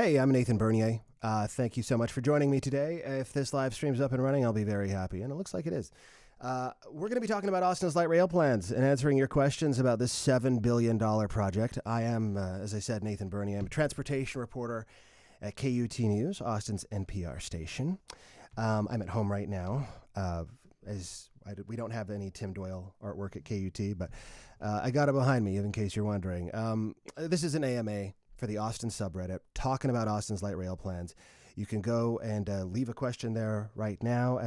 Hey, I'm Nathan Bernier. Thank you so much for joining me today. If this live stream's up and running, I'll be very happy, and it looks like it is. We're going to be talking about Austin's light rail plans and answering your questions about this $7 billion project. I am, as I said, Nathan Bernier. I'm a transportation reporter at KUT News, Austin's NPR station. I'm at home right now. We don't have any Tim Doyle artwork at KUT, but I got it behind me, in case you're wondering. This is an AMA for the Austin subreddit, talking about Austin's light rail plans. You can go and leave a question there right now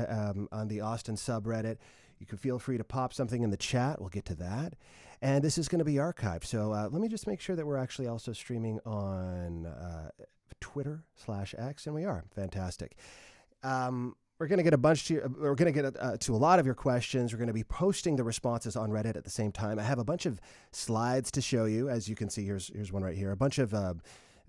on the Austin subreddit. You can feel free to pop something in the chat. We'll get to that. And this is going to be archived. So let me just make sure that we're actually also streaming on Twitter/X, and we are. Fantastic. We're going to get to a lot of your questions. We're going to be posting the responses on Reddit at the same time. I have a bunch of slides to show you. As you can see, here's one right here. A bunch of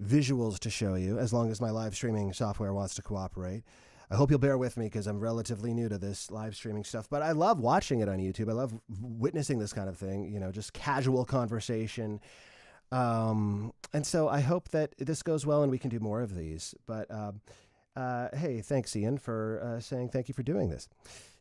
visuals to show you, as long as my live streaming software wants to cooperate. I hope you'll bear with me because I'm relatively new to this live streaming stuff, but I love watching it on YouTube. I love witnessing this kind of thing, just casual conversation. And so I hope that this goes well and we can do more of these. But hey, thanks, Ian, for saying thank you for doing this.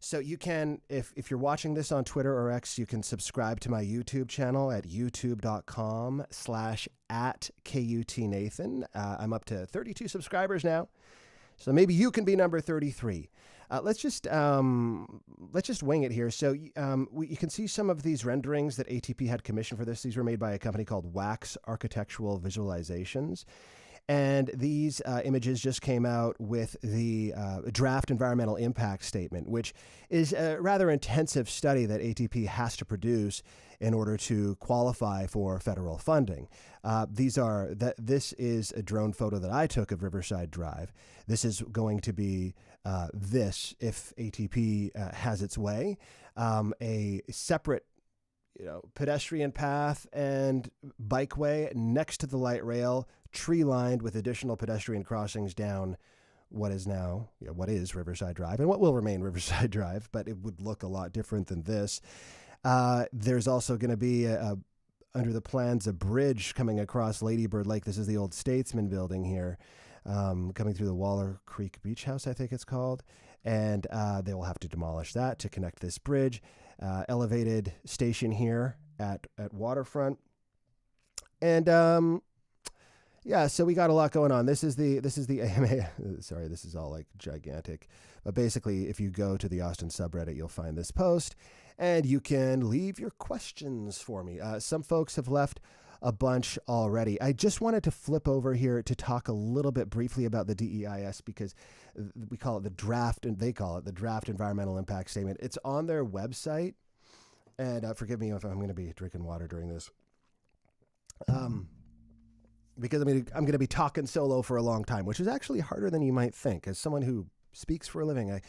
So you can, if you're watching this on Twitter or X, you can subscribe to my YouTube channel at youtube.com/@KUTNathan. I'm up to 32 subscribers now, so maybe you can be number 33. Let's just wing it here. So you can see some of these renderings that ATP had commissioned for this. These were made by a company called Wax Architectural Visualizations. And these images just came out with the draft environmental impact statement, which is a rather intensive study that ATP has to produce in order to qualify for federal funding. This is a drone photo that I took of Riverside Drive. This is going to be if ATP has its way, a separate pedestrian path and bikeway next to the light rail, tree lined with additional pedestrian crossings down what is Riverside Drive and what will remain Riverside Drive, but it would look a lot different than this. There's also going to be under the plans a bridge coming across Lady Bird Lake. This is the old Statesman building here, coming through the Waller Creek Beach House, I think it's called. And they will have to demolish that to connect this bridge. Elevated station here at Waterfront. And so we got a lot going on. This is the AMA. Sorry, this is all like gigantic. But basically, if you go to the Austin subreddit, you'll find this post, and you can leave your questions for me. Some folks have left a bunch already. I just wanted to flip over here to talk a little bit briefly about the DEIS because we call it the draft, and they call it the draft environmental impact statement. It's on their website, and forgive me if I'm going to be drinking water during this. Because I'm going to be talking solo for a long time, which is actually harder than you might think. As someone who speaks for a living, I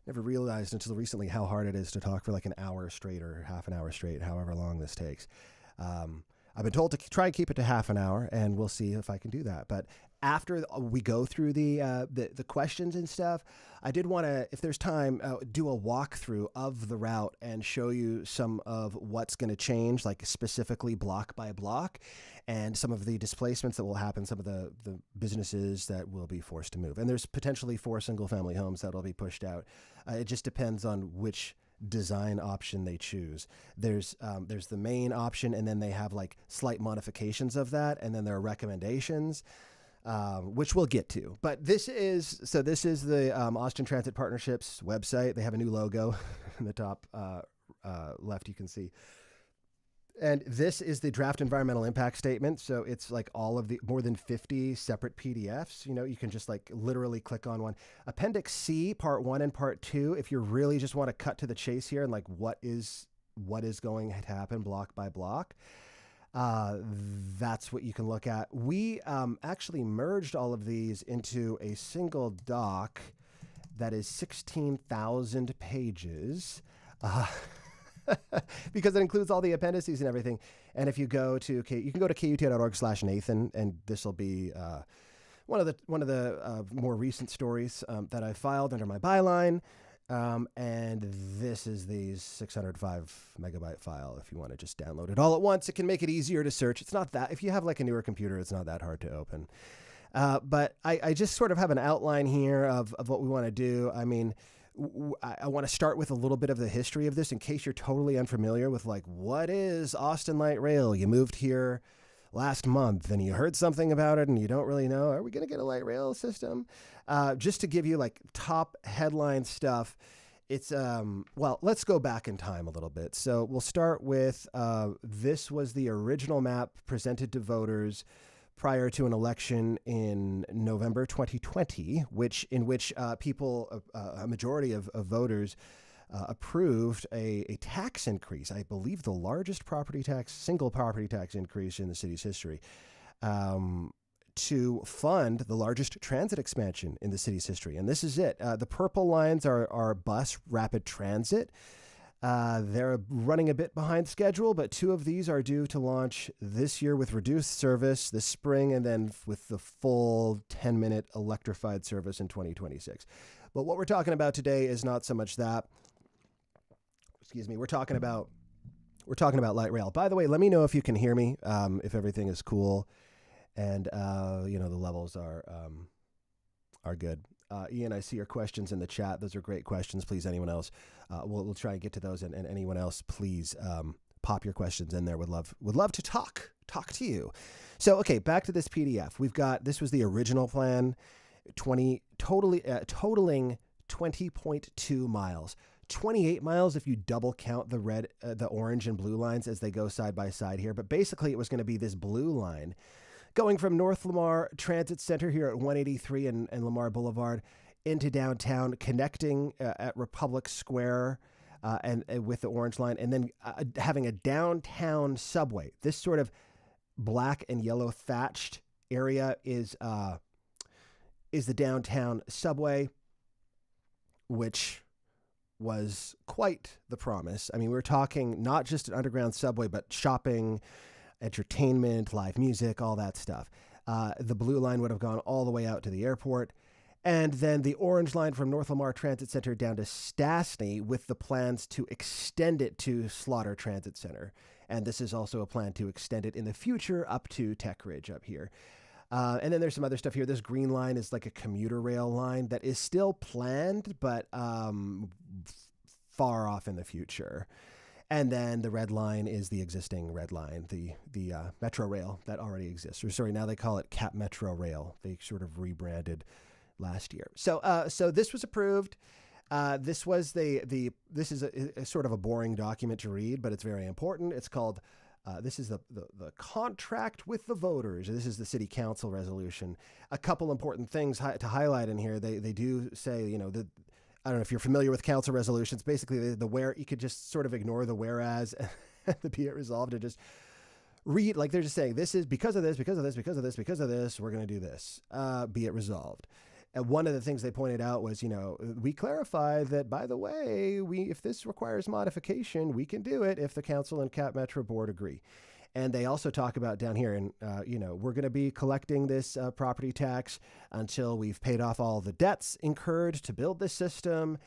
never realized until recently how hard it is to talk for like an hour straight or half an hour straight, however long this takes. I've been told to try and keep it to half an hour, and we'll see if I can do that. But after we go through the questions and stuff, I did want to, if there's time, do a walkthrough of the route and show you some of what's going to change, like specifically block by block, and some of the displacements that will happen, some of the businesses that will be forced to move. And there's potentially 4 single-family homes that will be pushed out. It just depends on which design option they choose. There's the main option, and then they have like slight modifications of that, and then there are recommendations, which we'll get to. But this is the Austin Transit Partnerships website. They have a new logo in the top left, you can see. And this is the draft environmental impact statement. So it's like all of the more than 50 separate PDFs. You can just like literally click on one. Appendix C, part 1 and part 2, if you really just want to cut to the chase here and like what is going to happen block by block, that's what you can look at. We actually merged all of these into a single doc that is 16,000 pages. Because it includes all the appendices and everything. And if you go to you can go to KUT.org/Nathan, and this will be one of the more recent stories that I filed under my byline. And this is the 605 megabyte file. If you want to just download it all at once, it can make it easier to search. It's not that, if you have like a newer computer, it's not that hard to open. But I just sort of have an outline here of what we want to do. I mean, I want to start with a little bit of the history of this in case you're totally unfamiliar with, like, what is Austin Light Rail? You moved here last month and you heard something about it and you don't really know, are we going to get a light rail system? Just to give you like top headline stuff, it's, well, let's go back in time a little bit. So we'll start with, this was the original map presented to voters prior to an election in November 2020, in which people, a majority of voters, approved a tax increase. I believe the largest single property tax increase in the city's history, to fund the largest transit expansion in the city's history. And this is it. The purple lines are bus rapid transit. They're running a bit behind schedule, but 2 of these are due to launch this year with reduced service this spring, and then with the full 10-minute electrified service in 2026. But what we're talking about today is not so much that. Excuse me. We're talking about light rail. By the way, let me know if you can hear me, if everything is cool, and the levels are good. Ian, I see your questions in the chat. Those are great questions. Please, anyone else, we'll try and get to those. And anyone else, please pop your questions in there. Would love to talk to you. So, okay, back to this PDF. This was the original plan, totaling 20.2 miles. 28 miles if you double count the orange and blue lines as they go side by side here. But basically, it was going to be this blue line going from North Lamar Transit Center here at 183 and Lamar Boulevard into downtown, connecting at Republic Square and with the orange line, and then having a downtown subway. This sort of black and yellow thatched area is the downtown subway, which was quite the promise. I mean, we're talking not just an underground subway, but shopping, entertainment, live music, all that stuff. The blue line would have gone all the way out to the airport. And then the orange line from North Lamar Transit Center down to Stastny, with the plans to extend it to Slaughter Transit Center. And this is also a plan to extend it in the future up to Tech Ridge up here. And then there's some other stuff here. This green line is like a commuter rail line that is still planned, but far off in the future. And then the red line is the existing red line, the Metro Rail that already exists. Or sorry, now they call it Cap Metro Rail. They sort of rebranded last year. So this was approved. This was this is a sort of a boring document to read, but it's very important. It's called. This is the contract with the voters. This is the city council resolution. A couple important things to highlight in here. They do say, I don't know if you're familiar with council resolutions. Basically, the where you could just sort of ignore the whereas and the be it resolved and just read, like they're just saying, this is because of this, because of this, because of this, because of this, we're going to do this. Be it resolved. And one of the things they pointed out was, we clarify that, by the way, if this requires modification, we can do it if the council and Cap Metro board agree. And they also talk about down here, and, we're going to be collecting this property tax until we've paid off all the debts incurred to build this system,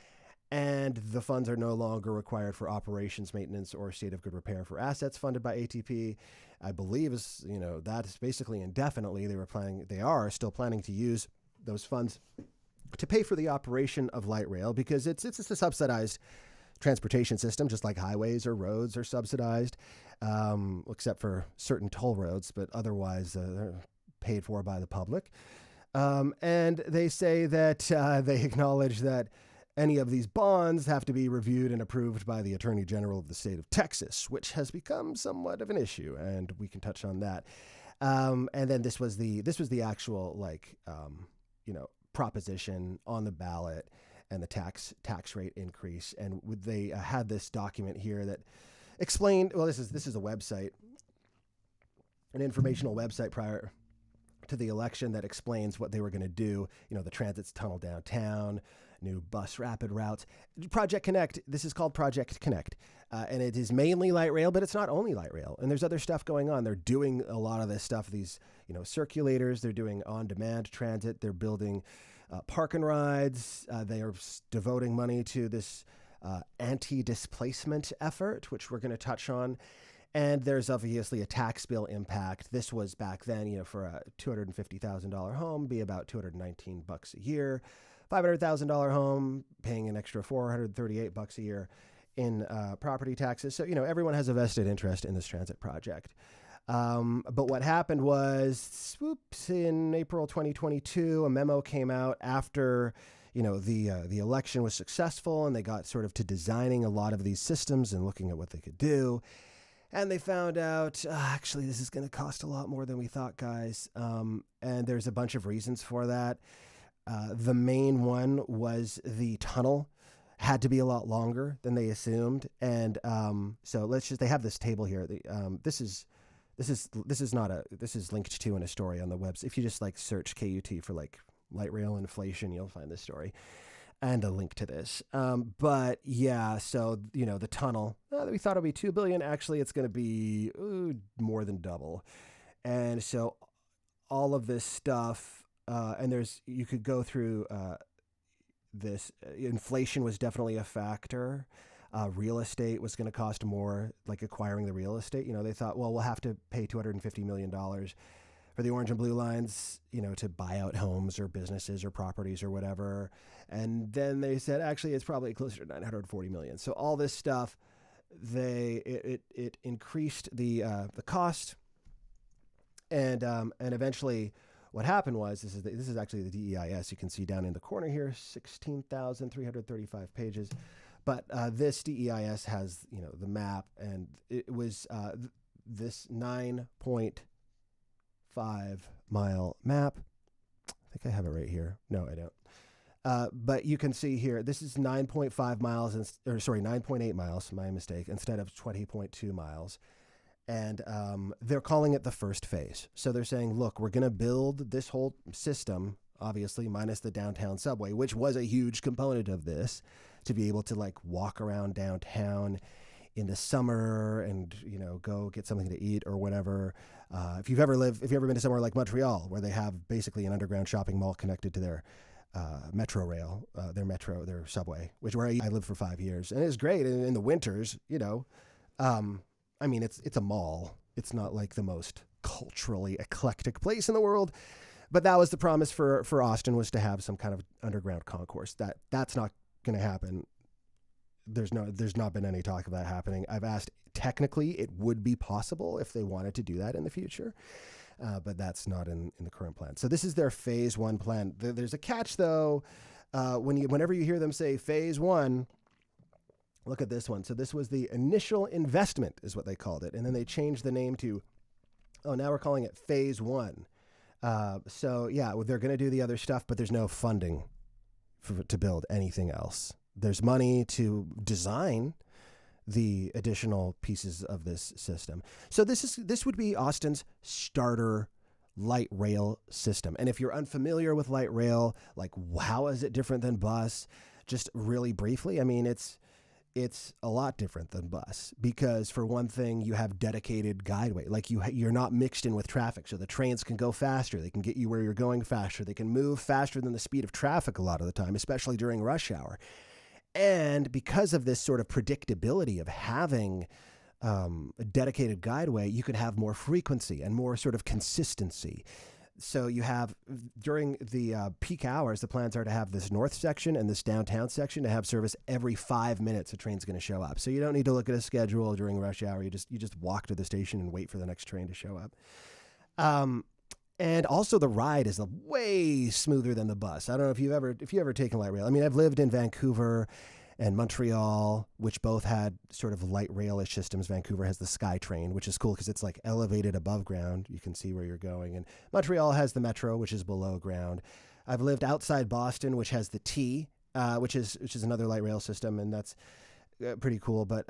and the funds are no longer required for operations, maintenance, or state of good repair for assets funded by ATP. I believe that is basically indefinitely. They are still planning to use those funds to pay for the operation of light rail, because it's a subsidized transportation system, just like highways or roads are subsidized, except for certain toll roads, but otherwise they're paid for by the public. And they say that they acknowledge that any of these bonds have to be reviewed and approved by the Attorney General of the state of Texas, which has become somewhat of an issue, and we can touch on that. And then this was the actual proposition on the ballot, and the tax rate increase. And they had this document here that explained, well, this is a website, an informational website prior to the election that explains what they were going to do. The transit's tunnel downtown, new bus rapid routes. Project Connect, this is called Project Connect. And it is mainly light rail, but it's not only light rail. And there's other stuff going on. They're doing a lot of this stuff, these, circulators. They're doing on-demand transit. They're building park and rides. They are devoting money to this anti-displacement effort, which we're going to touch on. And there's obviously a tax bill impact. This was back then, for a $250,000 home, be about $219 a year. $500,000 home, paying an extra $438 a year in property taxes. So, everyone has a vested interest in this transit project. But what happened was, in April 2022, a memo came out after, the election was successful, and they got sort of to designing a lot of these systems and looking at what they could do. And they found out, actually, this is going to cost a lot more than we thought, guys. And there's a bunch of reasons for that. The main one was the tunnel had to be a lot longer than they assumed. And so they have this table here. This is linked to in a story on the website. If you just search KUT for light rail inflation, you'll find this story and a link to this. But yeah, so, the tunnel, we thought it'd be $2 billion. Actually, it's going to be more than double. And so all of this stuff, and you could go through this. Inflation was definitely a factor. Real estate was going to cost more, acquiring the real estate. They thought, well, we'll have to pay $250 million for the orange and blue lines, to buy out homes or businesses or properties or whatever. And then they said, actually, it's probably closer to $940 million. So all this stuff, it increased the cost. And eventually what happened was, this is actually the DEIS. You can see down in the corner here, 16,335 pages. But this DEIS has, the map, and it was this 9.5-mile map. I think I have it right here. No, I don't. But you can see here, this is 9.5 miles, 9.8 miles, my mistake, instead of 20.2 miles. And they're calling it the first phase. So they're saying, look, we're going to build this whole system, obviously, minus the downtown subway, which was a huge component of this, to be able to walk around downtown in the summer and, go get something to eat or whatever. If you've ever been to somewhere like Montreal, where they have basically an underground shopping mall connected to their metro rail, their subway, where I lived for 5 years, and it's great. And in the winters, it's a mall. It's not the most culturally eclectic place in the world, but that was the promise for Austin, was to have some kind of underground concourse. That's not going to happen. There's not been any talk of that happening. I've asked, technically it would be possible if they wanted to do that in the future, but that's not in the current plan. So this is their phase one plan. There's a catch though. Whenever you hear them say phase one, look at this one. So this was the initial investment, is what they called it, and then they changed the name to, now we're calling it phase one. So yeah, they're going to do the other stuff, but there's no funding to build anything else. There's money to design the additional pieces of this system. So this would be Austin's starter light rail system. And if you're unfamiliar with light rail, how is it different than bus? Just really briefly, it's a lot different than bus, because for one thing, you have dedicated guideway. You're not mixed in with traffic, so the trains can go faster. They can get you where you're going faster. They can move faster than the speed of traffic a lot of the time, especially during rush hour. And because of this sort of predictability of having a dedicated guideway, you could have more frequency and more sort of consistency. So you have, during the peak hours, the plans are to have this north section and this downtown section to have service every 5 minutes. A train's going to show up. So you don't need to look at a schedule during rush hour. You just walk to the station and wait for the next train to show up. And also the ride is way smoother than the bus. I don't know if you've ever taken light rail. I've lived in Vancouver and Montreal, which both had sort of light rail-ish systems. Vancouver has the SkyTrain, which is cool because it's elevated above ground. You can see where you're going. And Montreal has the Metro, which is below ground. I've lived outside Boston, which has the T, which is another light rail system, and that's pretty cool. But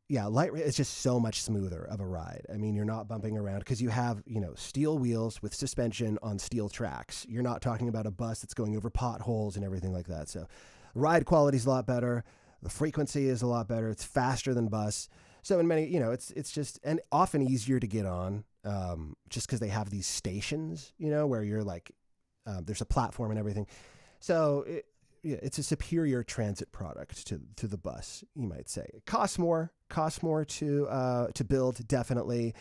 yeah, light rail is just so much smoother of a ride. You're not bumping around because you have, steel wheels with suspension on steel tracks. You're not talking about a bus that's going over potholes and everything like that. So ride quality is a lot better. The frequency is a lot better. It's faster than bus. So in many, it's just, and often easier to get on, just because they have these stations, where you're there's a platform and everything. So it's a superior transit product to the bus, you might say. It costs more to build, definitely.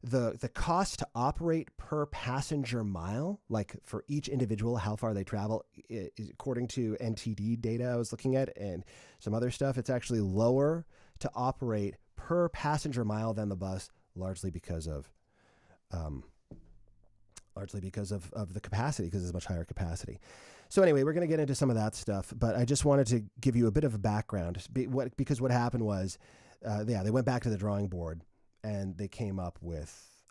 The cost to operate per passenger mile, like for each individual, how far they travel, is, according to NTD data I was looking at and some other stuff, it's actually lower to operate per passenger mile than the bus, largely because of the capacity, because it's much higher capacity. So anyway, we're going to get into some of that stuff, but I just wanted to give you a bit of a background because what happened was, they went back to the drawing board and they came up with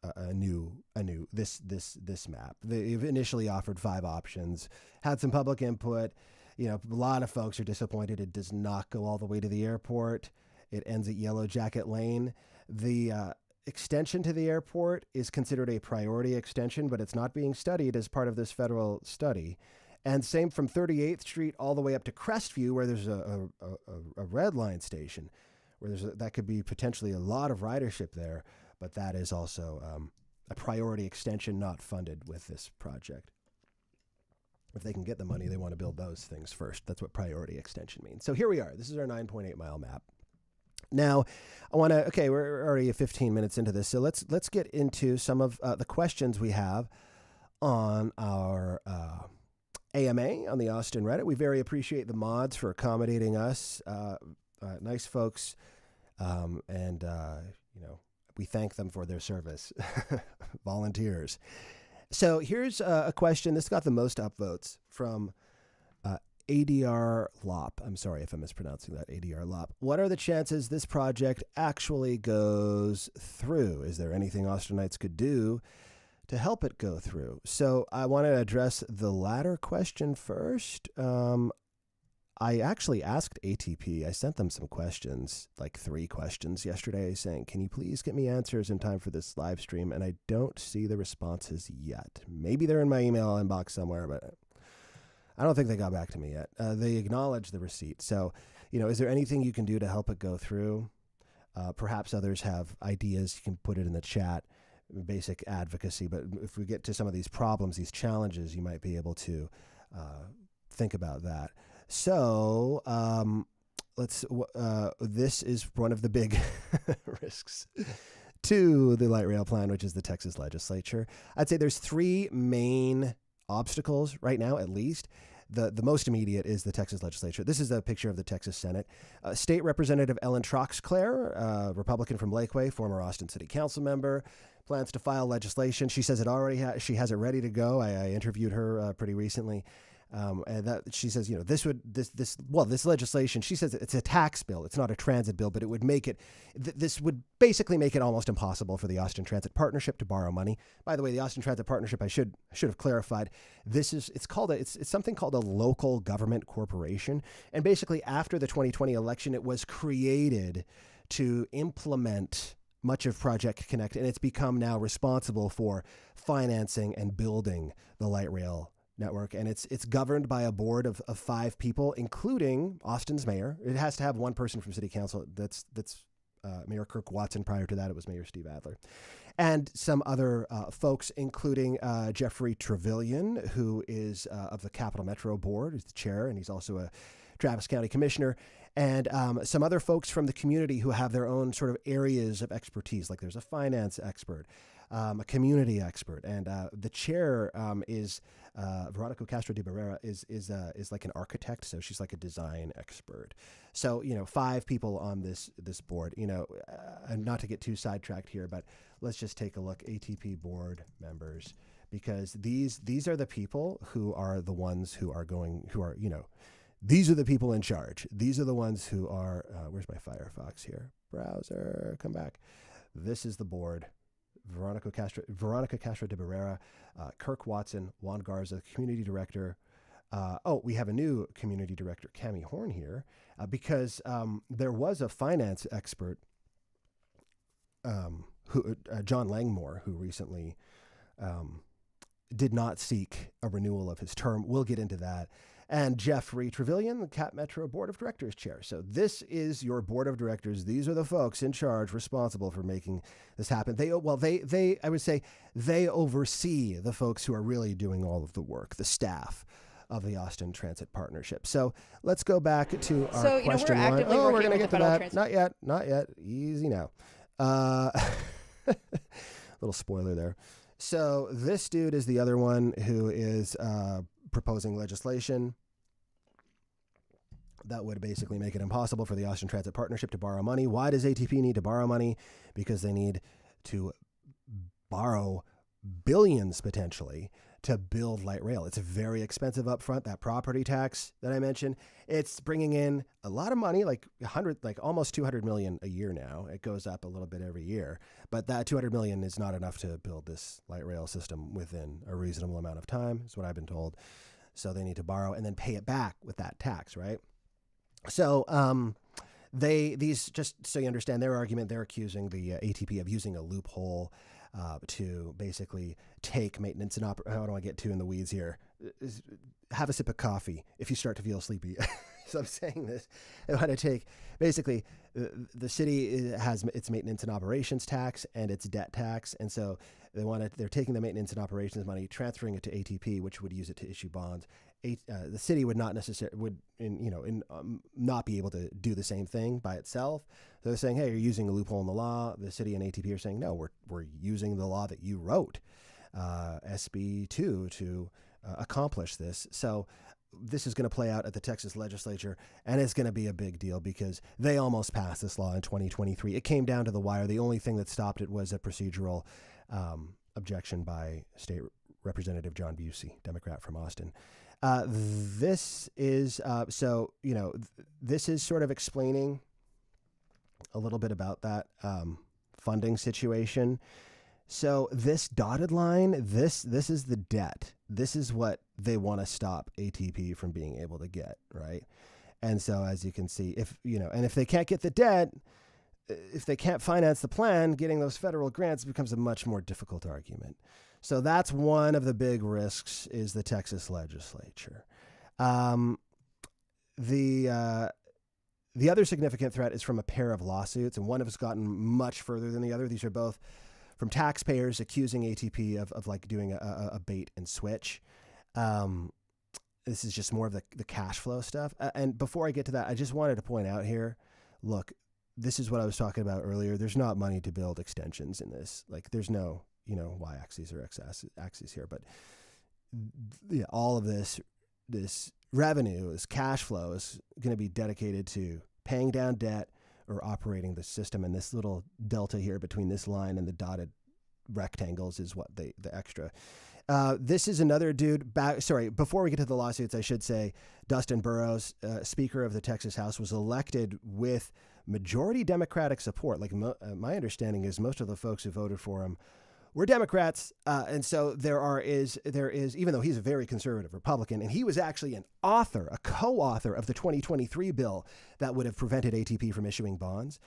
this map. They've initially offered 5 options, had some public input. A lot of folks are disappointed it does not go all the way to the airport. It ends at Yellow Jacket Lane. The extension to the airport is considered a priority extension, but it's not being studied as part of this federal study. And same from 38th Street all the way up to Crestview, where there's a red line station, where that could be potentially a lot of ridership there, but that is also a priority extension not funded with this project. If they can get the money, they want to build those things first. That's what priority extension means. So here we are. This is our 9.8 mile map. Now, we're already 15 minutes into this, so let's get into some of the questions we have on our AMA on the Austin Reddit. We very appreciate the mods for accommodating us. Nice folks, and we thank them for their service. Volunteers. So here's a question. This got the most upvotes from ADR Lop. I'm sorry if I'm mispronouncing that. ADR Lop. What are the chances this project actually goes through? Is there anything Austinites could do to help it go through? So I want to address the latter question first. I actually asked ATP. I sent them some questions, like 3 questions yesterday, saying, can you please get me answers in time for this live stream? And I don't see the responses yet. Maybe they're in my email inbox somewhere, but I don't think they got back to me yet. They acknowledged the receipt. So, is there anything you can do to help it go through? Perhaps others have ideas. You can put it in the chat, basic advocacy. But if we get to some of these problems, these challenges, you might be able to think about that. So this is one of the big risks to the light rail plan, which is the Texas legislature. I'd say there's 3 main obstacles right now, at least. The most immediate is the Texas legislature. This is a picture of the Texas Senate. State Representative Ellen Troxclair, Republican from Lakeway, former Austin City Council member, plans to file legislation. She says she has it ready to go. I interviewed her pretty recently. And that she says, this legislation, she says it's a tax bill. It's not a transit bill, but it would make it, this would basically make it almost impossible for the Austin Transit Partnership to borrow money. By the way, the Austin Transit Partnership, I should have clarified, it's something called a local government corporation. And basically after the 2020 election, it was created to implement much of Project Connect, and it's become now responsible for financing and building the light rail network, and it's governed by a board of 5 people, including Austin's mayor. It has to have 1 person from city council. That's Mayor Kirk Watson. Prior to that, it was Mayor Steve Adler, and some other folks, including Jeffrey Trevelyan, who is of the Capital Metro Board, is the chair, and he's also a Travis County commissioner, and some other folks from the community who have their own sort of areas of expertise. Like there's a finance expert, a community expert, and the chair is Veronica Castro de Barrera is like an architect, so she's like a design expert. So 5 people on this board. And not to get too sidetracked here, but let's just take a look. ATP board members, because these are the people who are the ones who are these are the people in charge. These are the ones who are. Where's my Firefox here? Browser, come back. This is the board. Veronica Castro de Barrera, Kirk Watson, Juan Garza, community director. We have a new community director, Cami Horn, here, because there was a finance expert, John Langmore, who recently did not seek a renewal of his term. We'll get into that. And Jeffrey Trevelyan, the Cap Metro Board of Directors chair. So this is your board of directors. These are the folks in charge, responsible for making this happen. I would say they oversee the folks who are really doing all of the work, the staff. of the Austin Transit Partnership. So let's go back to our So, question we're one. actively Oh, we're working going to with get the to Federal that. Not yet. Easy now. Little spoiler there. So this dude is the other one who is proposing legislation that would basically make it impossible for the Austin Transit Partnership to borrow money. Why does ATP need to borrow money? Because they need to borrow billions potentially to build light rail. It's very expensive up front. That property tax that I mentioned, it's bringing in a lot of money, like almost 200 million a year now. It goes up a little bit every year, but that 200 million is not enough to build this light rail system within a reasonable amount of time, is what I've been told. So they need to borrow and then pay it back with that tax, right? So just so you understand their argument, they're accusing the ATP of using a loophole to basically take maintenance and how do I get too in the weeds here? Have a sip of coffee if you start to feel sleepy. So I'm saying this. They want to take basically the city has its maintenance and operations tax and its debt tax, and so they're taking the maintenance and operations money, transferring it to ATP, which would use it to issue bonds. The city would not necessarily not be able to do the same thing by itself. So they're saying, hey, you're using a loophole in the law. The city and ATP are saying, no, we're using the law that you wrote, SB2, to accomplish this. So this is going to play out at the Texas legislature, and it's going to be a big deal because they almost passed this law in 2023. It came down to the wire. The only thing that stopped it was a procedural objection by State Representative John Busey, Democrat from Austin. This is this is sort of explaining a little bit about that funding situation. So this dotted line, this is the debt. This is what they want to stop ATP from being able to get, right? And so as you can see, if they can't get the debt, if they can't finance the plan, getting those federal grants becomes a much more difficult argument. So that's one of the big risks is the Texas legislature. The other significant threat is from a pair of lawsuits, and one has gotten much further than the other. These are both from taxpayers accusing ATP of like doing a bait and switch. This is just more of the cash flow stuff. And before I get to that, I just wanted to point out here, look, this is what I was talking about earlier. There's not money to build extensions in this. Like there's no, y-axis or x-axis here, but all of this revenue, this cash flow is going to be dedicated to paying down debt or operating the system. And this little delta here between this line and the dotted rectangles is what the extra. This is another dude before we get to the lawsuits, I should say Dustin Burrows, Speaker of the Texas House, was elected with majority Democratic support. Like my understanding is most of the folks who voted for him were Democrats. And so there is, even though he's a very conservative Republican, and he was actually a co-author of the 2023 bill that would have prevented ATP from issuing bonds.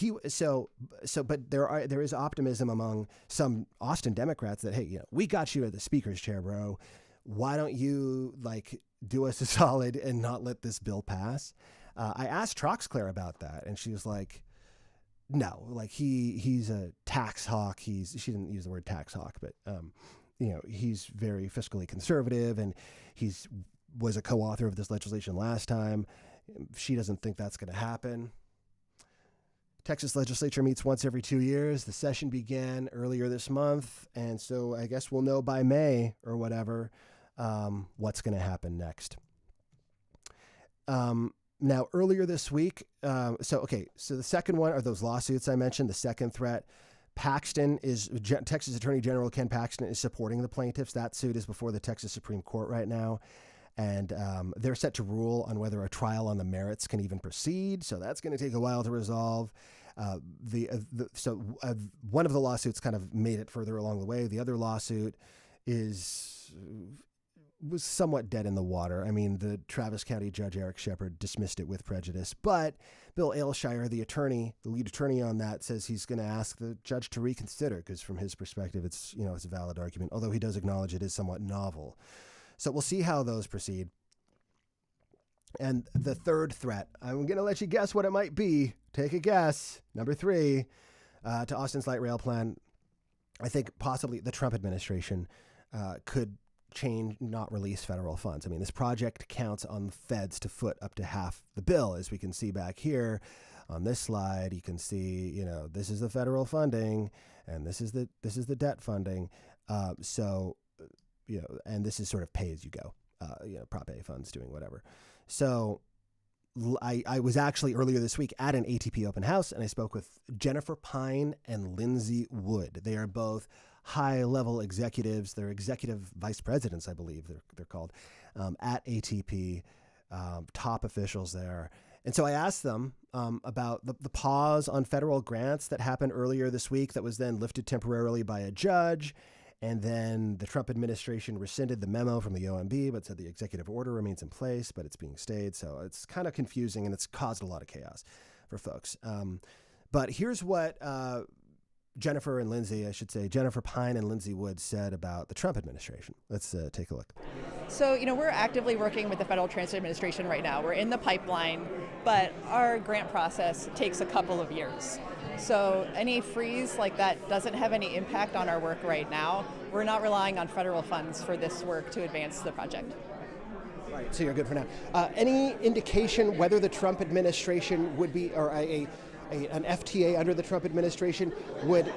But there is optimism among some Austin Democrats that, hey, we got you at the speaker's chair, bro. Why don't you do us a solid and not let this bill pass? I asked Troxclair about that, and she was like, no, he's a tax hawk. She didn't use the word tax hawk, but he's very fiscally conservative, and was a co-author of this legislation last time. She doesn't think that's going to happen. Texas legislature meets once every 2 years. The session began earlier this month, and so I guess we'll know by May or whatever what's going to happen next. Now, earlier this week, so the second one are those lawsuits I mentioned. The second threat, Texas Attorney General Ken Paxton is supporting the plaintiffs. That suit is before the Texas Supreme Court right now. And they're set to rule on whether a trial on the merits can even proceed. So that's going to take a while to resolve. One of the lawsuits kind of made it further along the way. The other lawsuit was somewhat dead in the water. I mean, the Travis County Judge Eric Shepard dismissed it with prejudice, but Bill Ailshire, the lead attorney on that, says he's going to ask the judge to reconsider because from his perspective, it's a valid argument, although he does acknowledge it is somewhat novel. So we'll see how those proceed. And the third threat, I'm going to let you guess what it might be. Take a guess. Number 3, to Austin's light rail plan. I think possibly the Trump administration could not release federal funds. I mean, this project counts on the feds to foot up to half the bill, as we can see back here on this slide. You can see, this is the federal funding, and this is the debt funding. And this is sort of pay as you go. Prop A funds doing whatever. So I was actually earlier this week at an ATP open house, and I spoke with Jennifer Pine and Lindsay Wood. They are both high-level executives. They're executive vice presidents, I believe they're called, at ATP, top officials there. And so I asked them about the pause on federal grants that happened earlier this week that was then lifted temporarily by a judge. And then the Trump administration rescinded the memo from the OMB, but said the executive order remains in place, but it's being stayed. So it's kind of confusing, and it's caused a lot of chaos for folks. But here's what Jennifer Pine and Lindsay Wood said about the Trump administration. Let's take a look. So, we're actively working with the Federal Transit Administration right now. We're in the pipeline, but our grant process takes a couple of years. So any freeze like that doesn't have any impact on our work right now. We're not relying on federal funds for this work to advance the project. Right, so you're good for now. Any indication whether the Trump administration would be, or an FTA under the Trump administration would,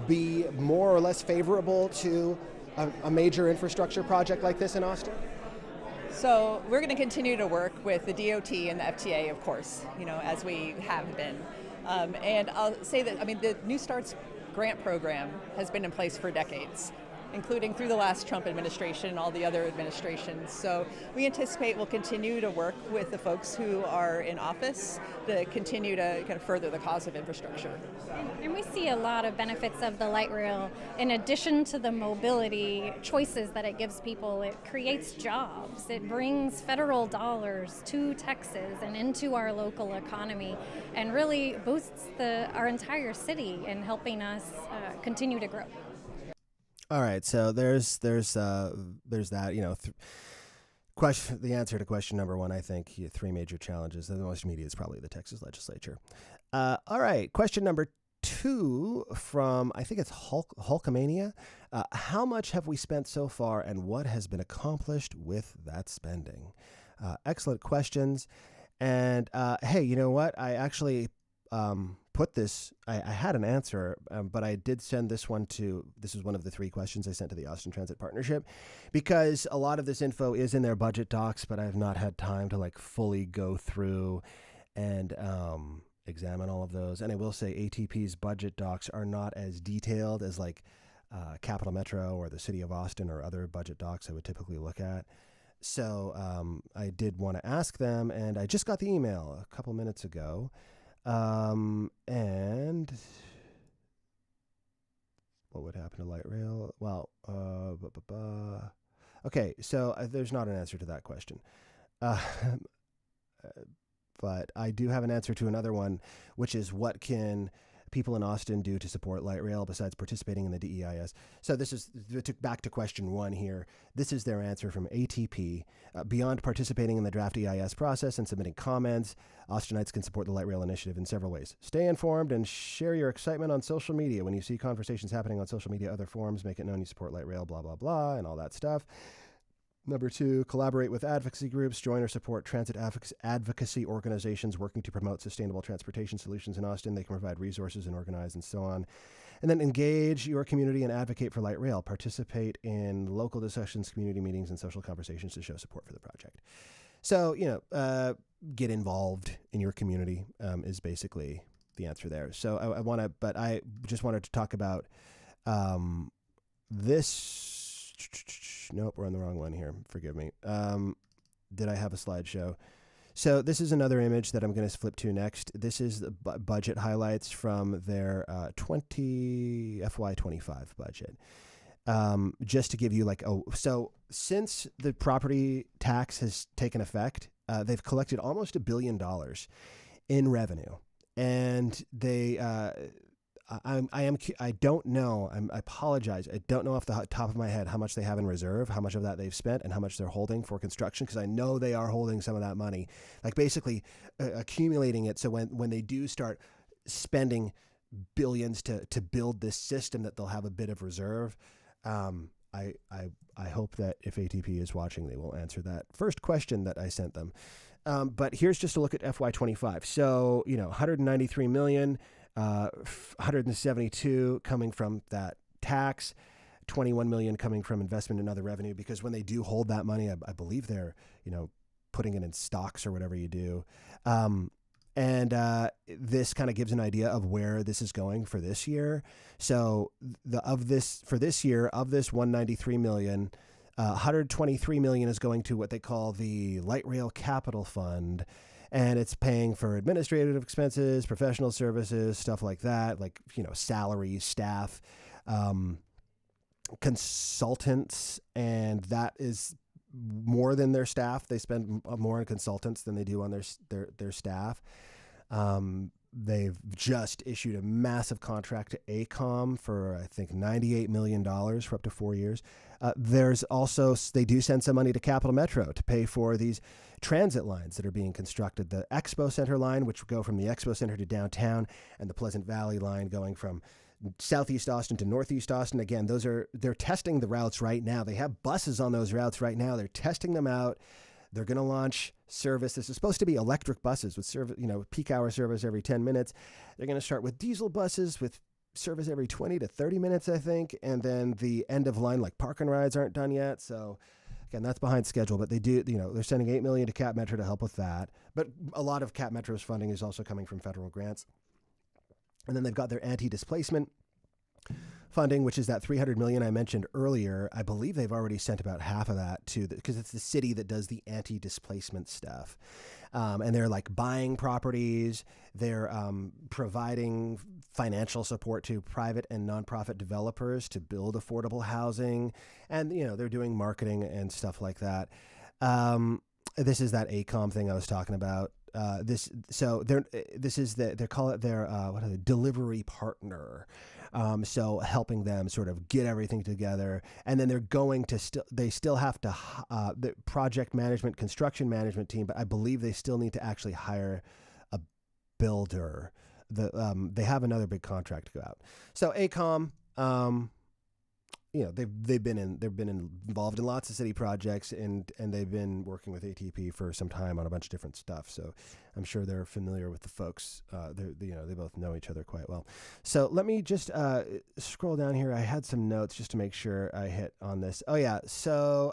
be more or less favorable to a major infrastructure project like this in Austin? So we're going to continue to work with the DOT and the FTA, of course, as we have been. And I'll say that, the New Starts grant program has been in place for decades, including through the last Trump administration and all the other administrations. So we anticipate we'll continue to work with the folks who are in office to continue to kind of further the cause of infrastructure. And we see a lot of benefits of the light rail. In addition to the mobility choices that it gives people, it creates jobs. It brings federal dollars to Texas and into our local economy, and really boosts our entire city in helping us continue to grow. All right, so there's that. Question. The answer to question number one, I think, three major challenges. The most immediate is probably the Texas legislature. All right, question number two from, I think it's Hulkamania. How much have we spent so far, and what has been accomplished with that spending? Excellent questions. And hey, you know what? I actually put this, I had an answer, but I did send this is one of the three questions I sent to the Austin Transit Partnership, because a lot of this info is in their budget docs, but I've not had time to fully go through and examine all of those. And I will say ATP's budget docs are not as detailed as Capital Metro or the City of Austin or other budget docs I would typically look at. So I did want to ask them, and I just got the email a couple minutes ago. And what would happen to light rail? Well, okay, so there's not an answer to that question. But I do have an answer to another one, which is what can people in Austin do to support light rail besides participating in the DEIS? So this is back to question one here. This is their answer from ATP. Beyond participating in the draft EIS process and submitting comments, Austinites can support the light rail initiative in several ways. Stay informed and share your excitement on social media. When you see conversations happening on social media, other forums, make it known you support light rail, blah, blah, blah, and all that stuff. Number two, collaborate with advocacy groups, join or support transit advocacy organizations working to promote sustainable transportation solutions in Austin. They can provide resources and organize and so on. And then engage your community and advocate for light rail. Participate in local discussions, community meetings, and social conversations to show support for the project. So, get involved in your community is basically the answer there. So I just wanted to talk about this. Nope, we're on the wrong one here. Forgive me. Did I have a slideshow? So this is another image that I'm going to flip to next. This is the budget highlights from their FY25 budget. Just to give you so since the property tax has taken effect, they've collected almost $1 billion in revenue, and they. I don't know. I apologize. I don't know off the top of my head how much they have in reserve, how much of that they've spent, and how much they're holding for construction, because I know they are holding some of that money, basically accumulating it. So when they do start spending billions to build this system, that they'll have a bit of reserve. I hope that if ATP is watching, they will answer that first question that I sent them. But here's just a look at FY25. So, 193 million, 172 coming from that tax, 21 million coming from investment and other revenue, because when they do hold that money, I believe they're, putting it in stocks or whatever you do. And this kind of gives an idea of where this is going for this year. So for this year, of this 193 million, 123 million is going to what they call the Light Rail Capital Fund. And it's paying for administrative expenses, professional services, stuff like that, like, salaries, staff, consultants. And that is more than their staff. They spend more on consultants than they do on their staff. They've just issued a massive contract to AECOM for, I think, $98 million for up to 4 years. There's also, they do send some money to Capital Metro to pay for these transit lines that are being constructed. The Expo Center line, which would go from the Expo Center to downtown, and the Pleasant Valley line going from Southeast Austin to Northeast Austin. Again, they're testing the routes right now. They have buses on those routes right now. They're testing them out. They're going to launch service. This is supposed to be electric buses with service, peak hour service every 10 minutes. They're going to start with diesel buses with service every 20 to 30 minutes, I think. And then the end of line, like park and rides, aren't done yet. So again, that's behind schedule, but they do, they're sending $8 million to Cap Metro to help with that. But a lot of Cap Metro's funding is also coming from federal grants. And then they've got their anti-displacement funding, which is that $300 million I mentioned earlier. I believe they've already sent about half of that to because it's the city that does the anti-displacement stuff. And they're like buying properties. They're providing financial support to private and nonprofit developers to build affordable housing. And, they're doing marketing and stuff like that. This is that AECOM thing I was talking about. They call it their delivery partner. So helping them sort of get everything together, and then they're going to they still have to the project management, construction management team, but I believe they still need to actually hire a builder. They have another big contract to go out. So AECOM, they've been involved in lots of city projects, and they've been working with ATP for some time on a bunch of different stuff. So I'm sure they're familiar with the folks. They both know each other quite well. So let me just scroll down here. I had some notes just to make sure I hit on this. Oh yeah. So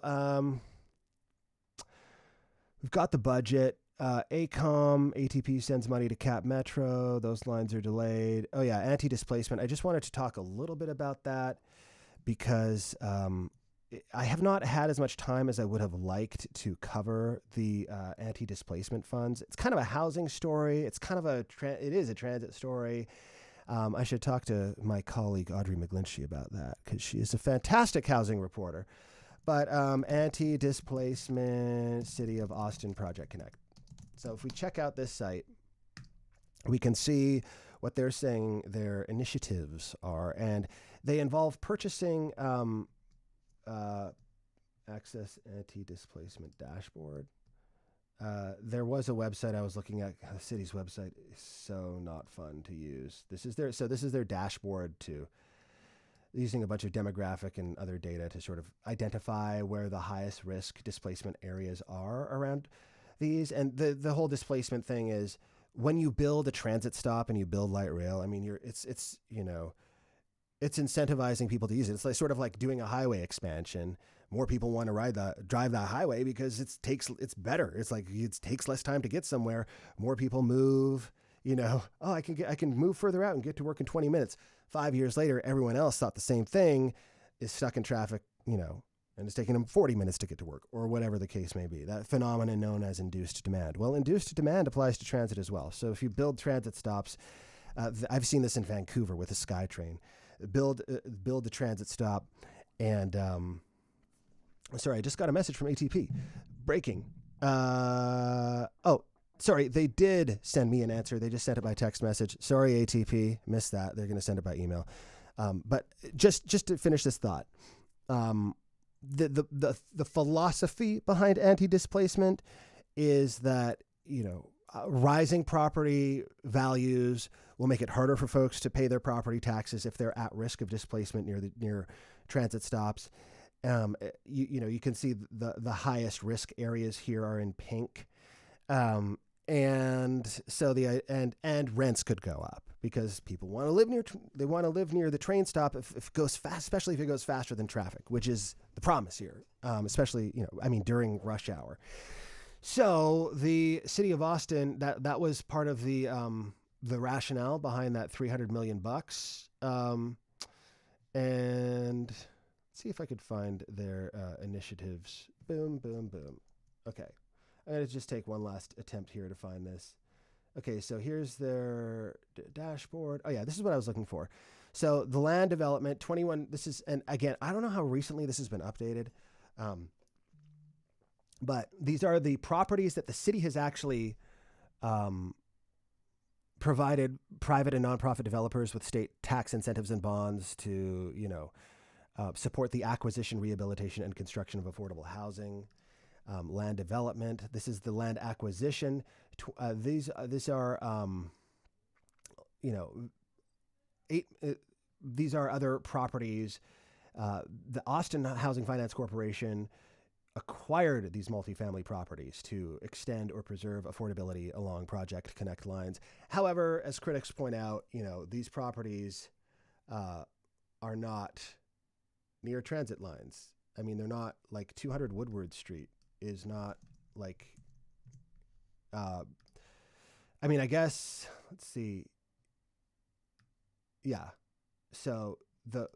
we've got the budget. AECOM, ATP sends money to Cap Metro. Those lines are delayed. Oh yeah, anti-displacement. I just wanted to talk a little bit about that, because I have not had as much time as I would have liked to cover the anti-displacement funds. It's kind of a housing story. It's kind of it is a transit story. I should talk to my colleague Audrey McGlinchey about that, because she is a fantastic housing reporter. But anti-displacement City of Austin Project Connect. So if we check out this site, we can see what they're saying their initiatives are, and they involve purchasing access anti-displacement dashboard. There was a website I was looking at. The city's website is so not fun to use. This is their dashboard to using a bunch of demographic and other data to sort of identify where the highest risk displacement areas are around these. And the whole displacement thing is, when you build a transit stop and you build light rail, I mean, it's incentivizing people to use it. It's like sort of like doing a highway expansion. More people want to drive that highway because it's better. It's like it takes less time to get somewhere. More people move. I can move further out and get to work in 20 minutes. 5 years later, everyone else thought the same thing, is stuck in traffic, and it's taking them 40 minutes to get to work, or whatever the case may be. That phenomenon known as induced demand. Well, induced demand applies to transit as well. So if you build transit stops, I've seen this in Vancouver with the SkyTrain. Build the transit stop, and sorry, I just got a message from ATP. Breaking. Sorry, they did send me an answer. They just sent it by text message. Sorry, ATP, missed that. They're going to send it by email. But just to finish this thought, the philosophy behind anti-displacement is that rising property values will make it harder for folks to pay their property taxes if they're at risk of displacement near transit stops. You can see the highest risk areas here are in pink. And so and rents could go up because people want to live near the train stop if it goes fast, especially if it goes faster than traffic, which is the promise here. Especially, during rush hour. So the city of Austin, that was part of the rationale behind that $300 million. And let's see if I could find their initiatives. Boom, boom, boom. Okay. I'm going to just take one last attempt here to find this. Okay, so here's their dashboard. Oh, yeah, this is what I was looking for. So the land development, 21, and again, I don't know how recently this has been updated, but these are the properties that the city has actually provided private and nonprofit developers with state tax incentives and bonds to, support the acquisition, rehabilitation, and construction of affordable housing. Land development. This is the land acquisition. These are these are other properties. The Austin Housing Finance Corporation acquired these multifamily properties to extend or preserve affordability along Project Connect lines. However, as critics point out, these properties are not near transit lines. I mean, they're not like 200 Woodward Street is not like, I guess, let's see. Yeah. So the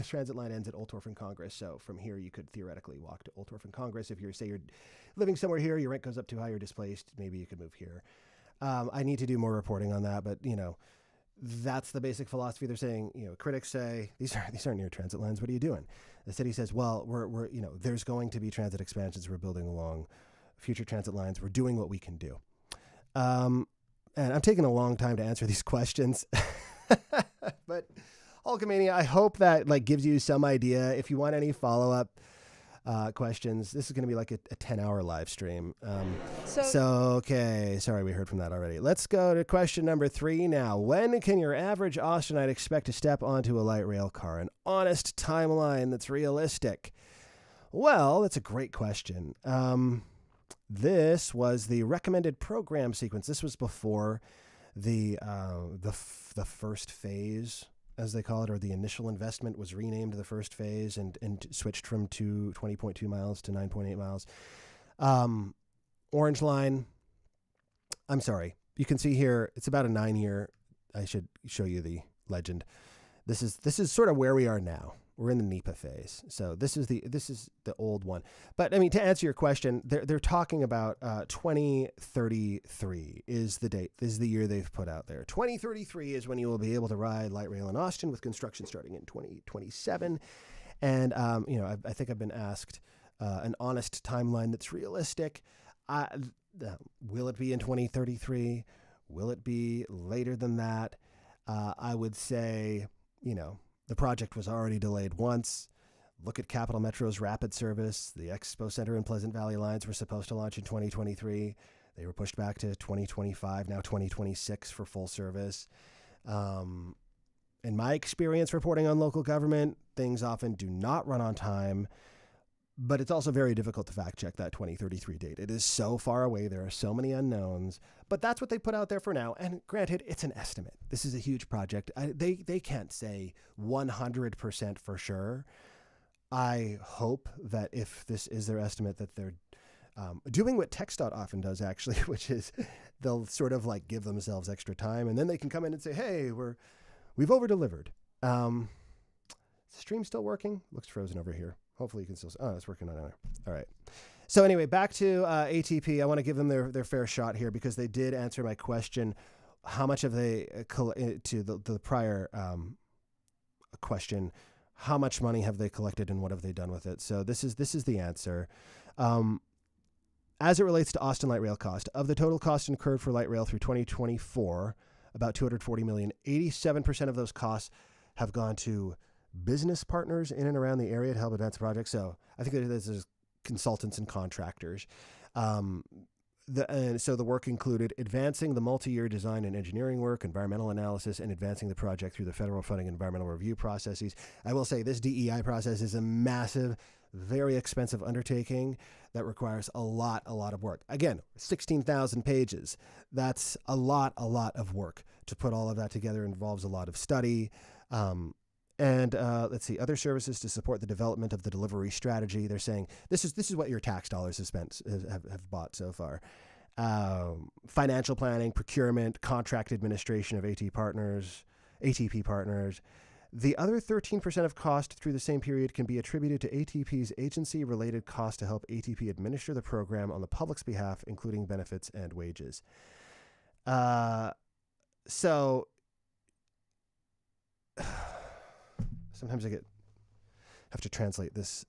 transit line ends at Old Torf and Congress. So from here, you could theoretically walk to Old Torf and Congress. If you're living somewhere here, your rent goes up too high, you're displaced, maybe you could move here. I need to do more reporting on that, but that's the basic philosophy. They're saying, critics say these aren't near transit lines. What are you doing? The city says, well, we're there's going to be transit expansions. We're building along future transit lines. We're doing what we can do. And I'm taking a long time to answer these questions, but Hulkamania, I hope that gives you some idea. If you want any follow-up questions, this is going to be like a 10-hour live stream. Okay, sorry, we heard from that already. Let's go to question number 3 now. When can your average Austinite expect to step onto a light rail car? An honest timeline that's realistic. Well, that's a great question. This was the recommended program sequence. This was before the first phase, as they call it, or the initial investment was renamed the first phase and switched from 20.2 miles to 9.8 miles. Orange line, I'm sorry. You can see here, it's about a 9-year. I should show you the legend. This is sort of where we are now. We're in the NEPA phase. So this is the old one. But to answer your question, they're talking about 2033 is the date, is the year they've put out there. 2033 is when you will be able to ride light rail in Austin, with construction starting in 2027. And I think I've been asked an honest timeline that's realistic. Will it be in 2033? Will it be later than that? I would say, the project was already delayed once. Look at Capital Metro's rapid service. The Expo Center and Pleasant Valley lines were supposed to launch in 2023. They were pushed back to 2025, now 2026 for full service. In my experience reporting on local government, things often do not run on time, but it's also very difficult to fact check that 2033 date. It is so far away. There are so many unknowns, but that's what they put out there for now. And granted, it's an estimate. This is a huge project. They can't say 100% for sure. I hope that if this is their estimate, that they're doing what TxDOT often does, actually, which is they'll sort of give themselves extra time, and then they can come in and say, hey, we've over-delivered. Is the stream still working? Looks frozen over here. Hopefully you can still, it's working on there. All right. So anyway, back to ATP. I want to give them their fair shot here because they did answer my question. How much have they, to the prior question, how much money have they collected and what have they done with it? So this is the answer. As it relates to Austin Light Rail cost, of the total cost incurred for light rail through 2024, about $240 million, 87% of those costs have gone to business partners in and around the area to help advance the project. So I think this is consultants and contractors. So the work included advancing the multi-year design and engineering work, environmental analysis, and advancing the project through the federal funding and environmental review processes. I will say this DEI process is a massive, very expensive undertaking that requires a lot of work. Again, 16,000 pages. That's a lot of work. To put all of that together involves a lot of study. Let's see, other services to support the development of the delivery strategy. They're saying this is what your tax dollars have bought so far. Financial planning, procurement, contract administration of ATP partners. The other 13% of cost through the same period can be attributed to ATP's agency-related cost to help ATP administer the program on the public's behalf, including benefits and wages. So sometimes I have to translate this.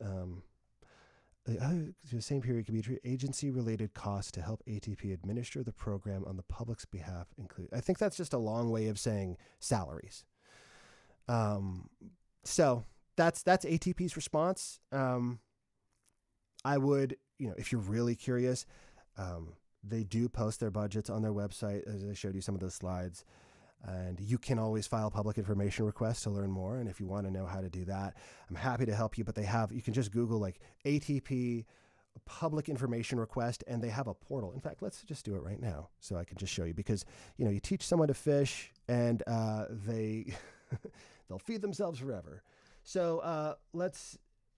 The same period can be agency-related costs to help ATP administer the program on the public's behalf. I think that's just a long way of saying salaries. So that's ATP's response. I would, if you're really curious, they do post their budgets on their website, as I showed you some of those slides. And you can always file public information requests to learn more. And if you want to know how to do that, I'm happy to help you. But you can just Google like ATP public information request, and they have a portal. In fact, let's just do it right now so I can just show you, because, you teach someone to fish and they'll feed themselves forever. So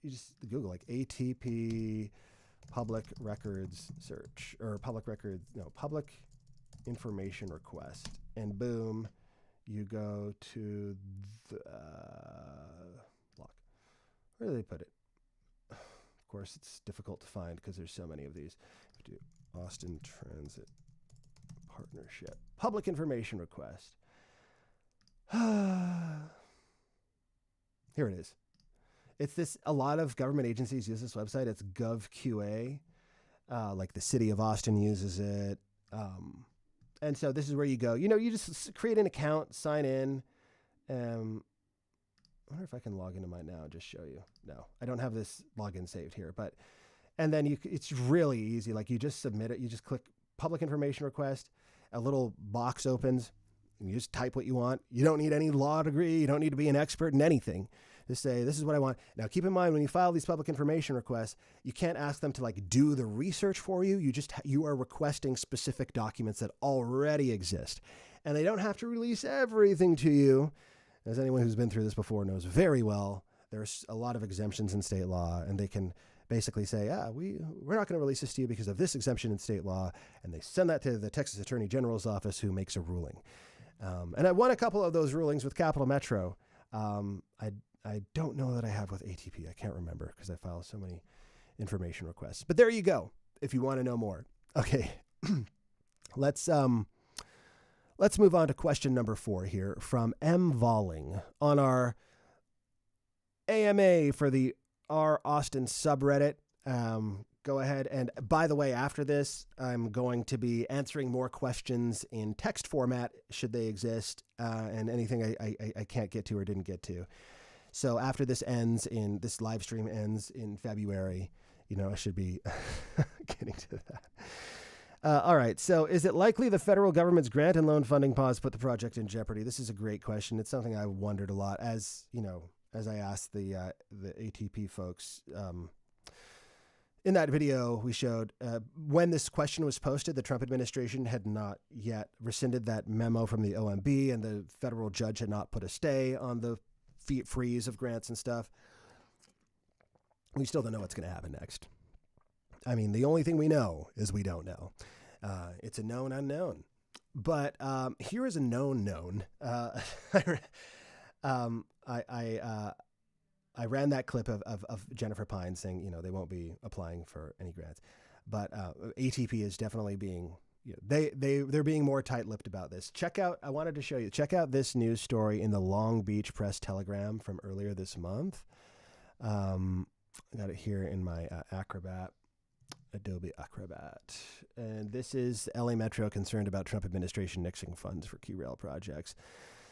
you just Google like ATP public records search, or public information request, and boom, you go to the block. Where do they put it? Of course, it's difficult to find because there's so many of these. Do Austin Transit Partnership public information request. Here it is. It's this. A lot of government agencies use this website. It's GovQA. Like the city of Austin uses it. And so this is where you go. You just create an account, sign in. I wonder if I can log into mine now and just show you. No, I don't have this login saved here. And then it's really easy. Like you just submit it. You just click public information request. A little box opens. And you just type what you want. You don't need any law degree. You don't need to be an expert in anything. Just say, this is what I want. Now, keep in mind, when you file these public information requests, you can't ask them to do the research for you. You are requesting specific documents that already exist. And they don't have to release everything to you. As anyone who's been through this before knows very well, there's a lot of exemptions in state law, and they can basically say, we're not going to release this to you because of this exemption in state law. And they send that to the Texas Attorney General's office, who makes a ruling. And I won a couple of those rulings with Capital Metro. I don't know that I have with ATP. I can't remember because I file so many information requests. But there you go, if you want to know more. Okay, let's move on to question number 4 here from M. Volling on our AMA for the R Austin subreddit. Go ahead. And by the way, after this, I'm going to be answering more questions in text format, should they exist, and anything I can't get to or didn't get to. So after this live stream ends in February, I should be getting to that. All right. So is it likely the federal government's grant and loan funding pause put the project in jeopardy? This is a great question. It's something I wondered a lot as I asked the ATP folks. In that video we showed, when this question was posted, the Trump administration had not yet rescinded that memo from the OMB, and the federal judge had not put a stay on the freeze of grants and stuff. We still don't know what's going to happen next. I mean, the only thing we know is we don't know. It's a known unknown. But here is a known. I ran that clip of Jennifer Pine saying, they won't be applying for any grants. But ATP is definitely being, they're being more tight-lipped about this. I wanted to show you, check out this news story in the Long Beach Press Telegram from earlier this month. I got it here in my Adobe Acrobat. And this is LA Metro concerned about Trump administration nixing funds for key rail projects.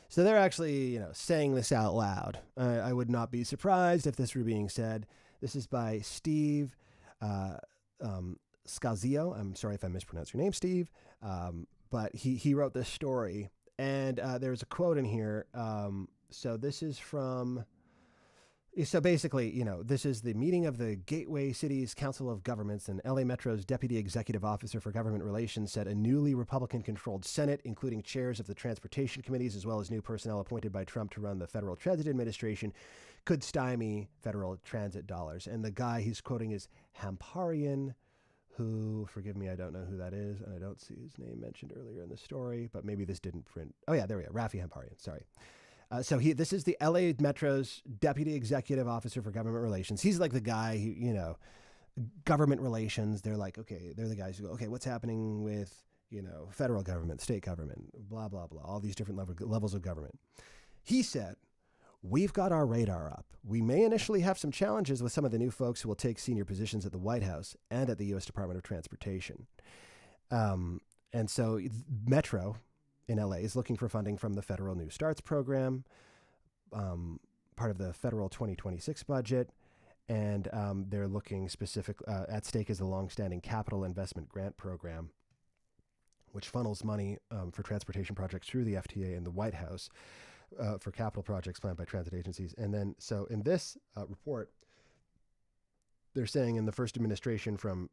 So they're actually, saying this out loud. I would not be surprised if this were being said. This is by Steve Scalzio. I'm sorry if I mispronounced your name, Steve. But he wrote this story, and there's a quote in here. So this is from. So basically, this is the meeting of the Gateway Cities Council of Governments, and LA Metro's Deputy Executive Officer for Government Relations said a newly Republican-controlled Senate, including chairs of the transportation committees, as well as new personnel appointed by Trump to run the Federal Transit Administration, could stymie federal transit dollars. And the guy he's quoting is Hamparian, who, forgive me, I don't know who that is, and I don't see his name mentioned earlier in the story, but maybe this didn't print. Oh, yeah, there we go. Rafi Hamparian, sorry. So this is the LA Metro's Deputy Executive Officer for Government Relations. He's like the guy who, government relations. They're like, okay, they're the guys who go, okay, what's happening with, federal government, state government, blah, blah, blah, all these different levels of government. He said, we've got our radar up. We may initially have some challenges with some of the new folks who will take senior positions at the White House and at the U.S. Department of Transportation. And so Metro in LA is looking for funding from the Federal New Starts program, part of the federal 2026 budget. And they're looking at stake is the longstanding capital investment grant program, which funnels money for transportation projects through the FTA and the White House for capital projects planned by transit agencies. And then, so in this report, they're saying in the first administration from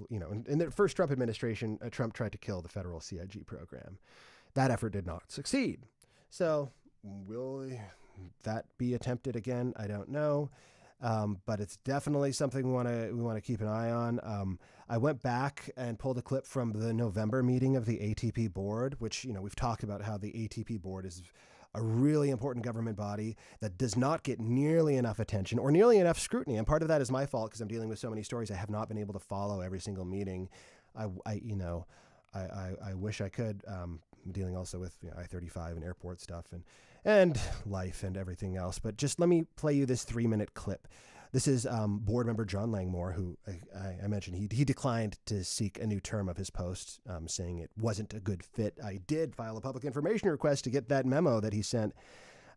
in the first Trump administration, Trump tried to kill the federal CIG program. That effort did not succeed. So will that be attempted again? I don't know. But it's definitely something we want to keep an eye on. I went back and pulled a clip from the November meeting of the ATP board, which, we've talked about how the ATP board is a really important government body that does not get nearly enough attention or nearly enough scrutiny. And part of that is my fault because I'm dealing with so many stories. I have not been able to follow every single meeting. I wish I could. I'm dealing also with I-35 and airport stuff and life and everything else. But just let me play you this 3-minute clip. This is board member John Langmore, who I mentioned he declined to seek a new term of his post, saying it wasn't a good fit. I did file a public information request to get that memo that he sent.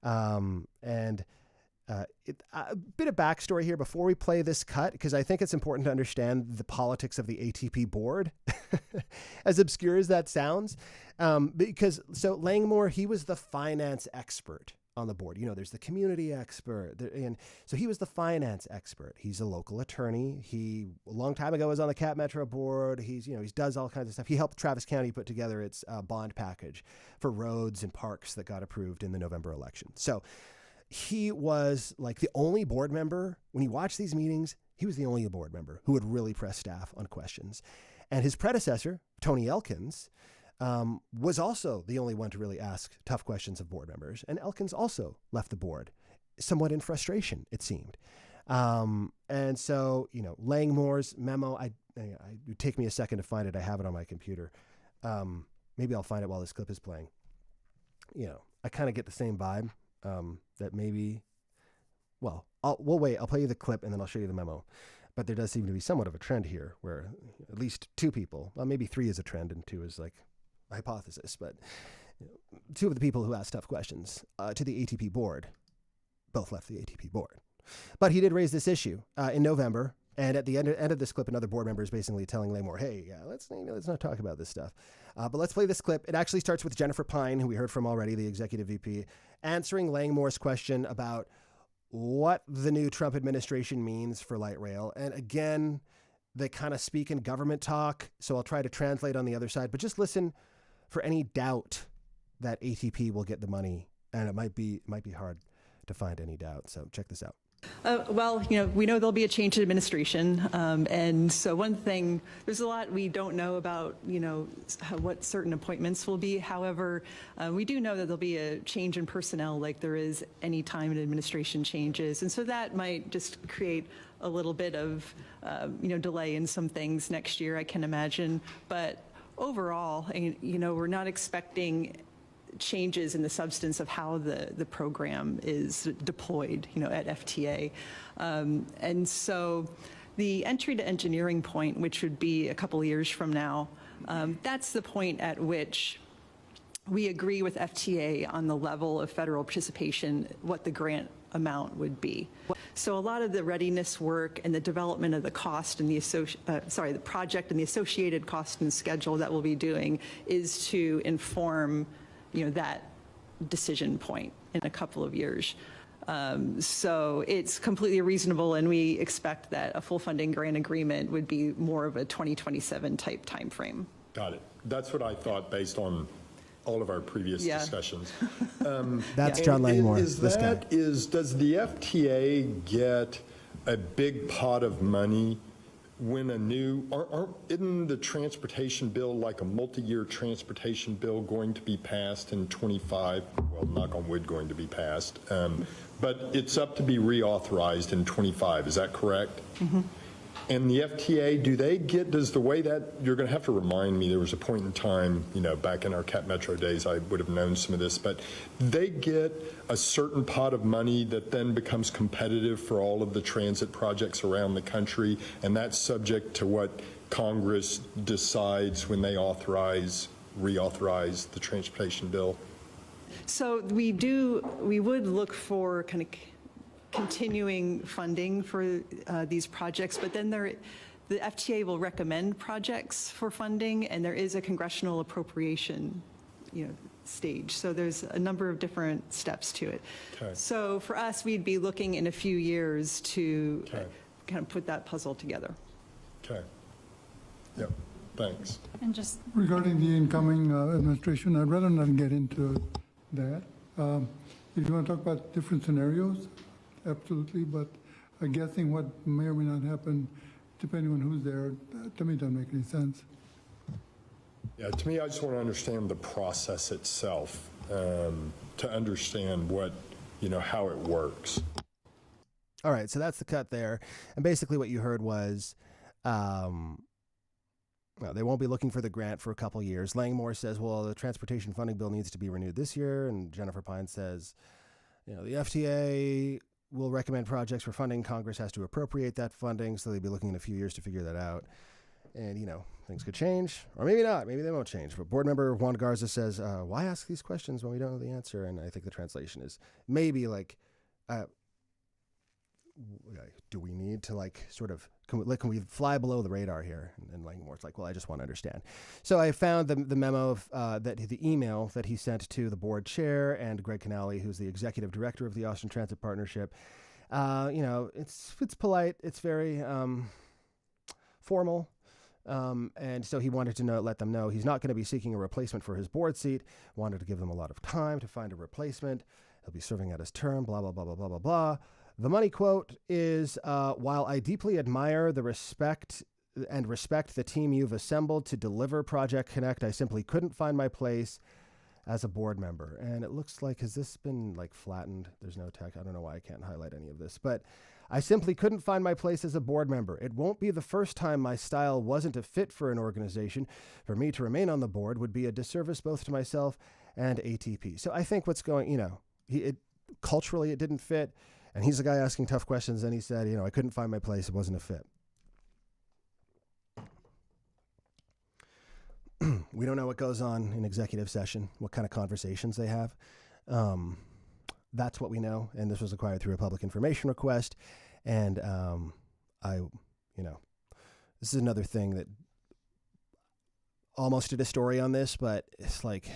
A bit of backstory here before we play this cut, because I think it's important to understand the politics of the ATP board, as obscure as that sounds. Because Langmore, he was the finance expert on the board. There's the community expert, and so he was the finance expert. He's a local attorney. He a long time ago was on the Cap Metro board. He does all kinds of stuff. He helped Travis County put together its bond package for roads and parks that got approved in the November election. So he was like the only board member, when you watch these meetings, he was the only board member who would really press staff on questions. And his predecessor, Tony Elkins, was also the only one to really ask tough questions of board members. And Elkins also left the board, somewhat in frustration, it seemed. And so, Langmore's memo, it would take me a second to find it. I have it on my computer. Maybe I'll find it while this clip is playing. I kind of get the same vibe. That maybe, we'll wait. I'll play you the clip and then I'll show you the memo. But there does seem to be somewhat of a trend here where at least 2 people, well, maybe 3 is a trend and 2 is like a hypothesis, but 2 of the people who asked tough questions to the ATP board both left the ATP board. But he did raise this issue in November. And at the end of this clip, another board member is basically telling Langmore, hey, let's not talk about this stuff. But let's play this clip. It actually starts with Jennifer Pine, who we heard from already, the executive VP, answering Langmore's question about what the new Trump administration means for light rail. And again, they kind of speak in government talk, so I'll try to translate on the other side. But just listen for any doubt that ATP will get the money. And it might be hard to find any doubt. So check this out. We know there'll be a change in administration, and so one thing, there's a lot we don't know about, what certain appointments will be. However, we do know that there'll be a change in personnel like there is any time an administration changes, and so that might just create a little bit of, delay in some things next year, I can imagine. But overall, we're not expecting changes in the substance of how the program is deployed, at FTA. And so the entry to engineering point, which would be a couple of years from now, that's the point at which we agree with FTA on the level of federal participation, what the grant amount would be. So a lot of the readiness work and the development of the cost and the project and the associated cost and schedule that we'll be doing is to inform, that decision point in a couple of years. So it's completely reasonable, and we expect that a full funding grant agreement would be more of a 2027 type timeframe. Got it. That's what I thought based on all of our previous discussions. That's John Langmore. Does the FTA get a big pot of money when isn't the transportation bill, like a multi-year transportation bill, going to be passed in 25? Well, knock on wood, going to be passed. But it's up to be reauthorized in 25. Is that correct? Mm-hmm. And the FTA, does the way that, you're going to have to remind me, there was a point in time, back in our Cap Metro days, I would have known some of this, but they get a certain pot of money that then becomes competitive for all of the transit projects around the country, and that's subject to what Congress decides when they reauthorize the transportation bill? So we would look for kind of continuing funding for these projects, but then the FTA will recommend projects for funding, and there is a congressional appropriation, stage. So there's a number of different steps to it. Okay. So for us, we'd be looking in a few years to kind of put that puzzle together. Okay. Yep. Thanks. And just regarding the incoming administration, I'd rather not get into that. If you want to talk about different scenarios, absolutely, but guessing what may or may not happen, depending on who's there, to me doesn't make any sense. Yeah, to me, I just want to understand the process itself, to understand what, how it works. All right, so that's the cut there. And basically what you heard was, they won't be looking for the grant for a couple years. Langmore says, well, the transportation funding bill needs to be renewed this year. And Jennifer Pine says, the FTA will recommend projects for funding. Congress has to appropriate that funding, so they'll be looking in a few years to figure that out. And, things could change, or maybe not. Maybe they won't change. But board member Juan Garza says, why ask these questions when we don't know the answer? And I think the translation is maybe like, do we need to can we fly below the radar here? And Langmore's like, well, I just want to understand. So I found the memo of the email that he sent to the board chair and Greg Canale, who's the executive director of the Austin Transit Partnership. It's polite. It's very formal. And so he wanted to let them know he's not going to be seeking a replacement for his board seat, wanted to give them a lot of time to find a replacement. He'll be serving out his term, blah, blah, blah, blah, blah, blah, blah. The money quote is, while I deeply admire the respect the team you've assembled to deliver Project Connect, I simply couldn't find my place as a board member. And it looks like, has this been flattened? There's no tech. I don't know why I can't highlight any of this, but I simply couldn't find my place as a board member. It won't be the first time my style wasn't a fit for an organization. For me to remain on the board would be a disservice both to myself and ATP. So I think what's going, culturally it didn't fit. And he's the guy asking tough questions. And he said, I couldn't find my place. It wasn't a fit. We don't know what goes on in executive session, what kind of conversations they have. That's what we know. And this was acquired through a public information request. And this is another thing that almost did a story on this, but it's like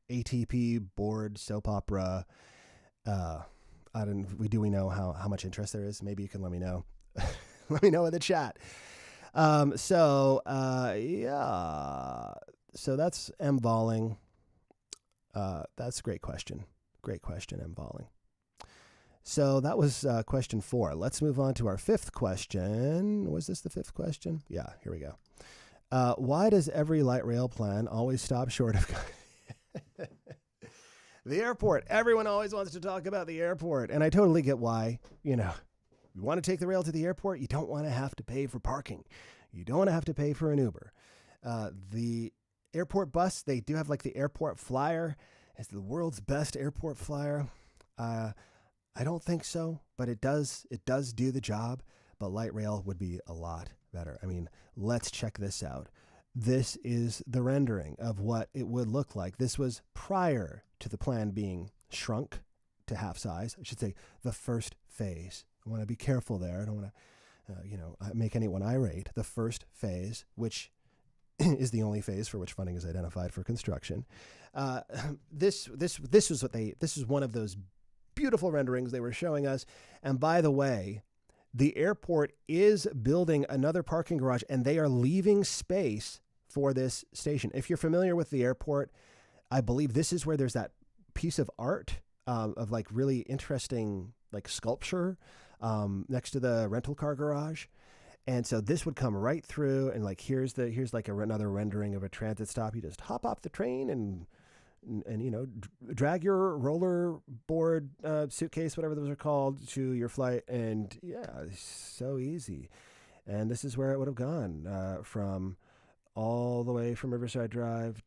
ATP board soap opera. We know how much interest there is? Maybe you can let me know. Let me know in the chat. So that's M. Volling. That's a great question. Great question, M. Volling. So that was question 4. Let's move on to our 5th question. Was this the 5th question? Yeah, here we go. Why does every light rail plan always stop short of... The airport. Everyone always wants to talk about the airport. And I totally get why. You want to take the rail to the airport, you don't want to have to pay for parking. You don't want to have to pay for an Uber. The airport bus, they do have the airport flyer. It's the world's best airport flyer. I don't think so, but it does do the job. But light rail would be a lot better. I mean, let's check this out. This is the rendering of what it would look like. This was prior to the plan being shrunk to half size. I should say the first phase. I want to be careful there. I don't want to, make anyone irate. The first phase, which is the only phase for which funding is identified for construction. This is one of those beautiful renderings they were showing us. And by the way, the airport is building another parking garage, and they are leaving space for this station. If you're familiar with the airport, I believe this is where there's that piece of art of like really interesting like sculpture next to the rental car garage. And so this would come right through, and like here's like another rendering of a transit stop. You just hop off the train and drag your roller board suitcase, whatever those are called, to your flight, and yeah, it's so easy. And this is where it would have gone from all the way from Riverside Drive,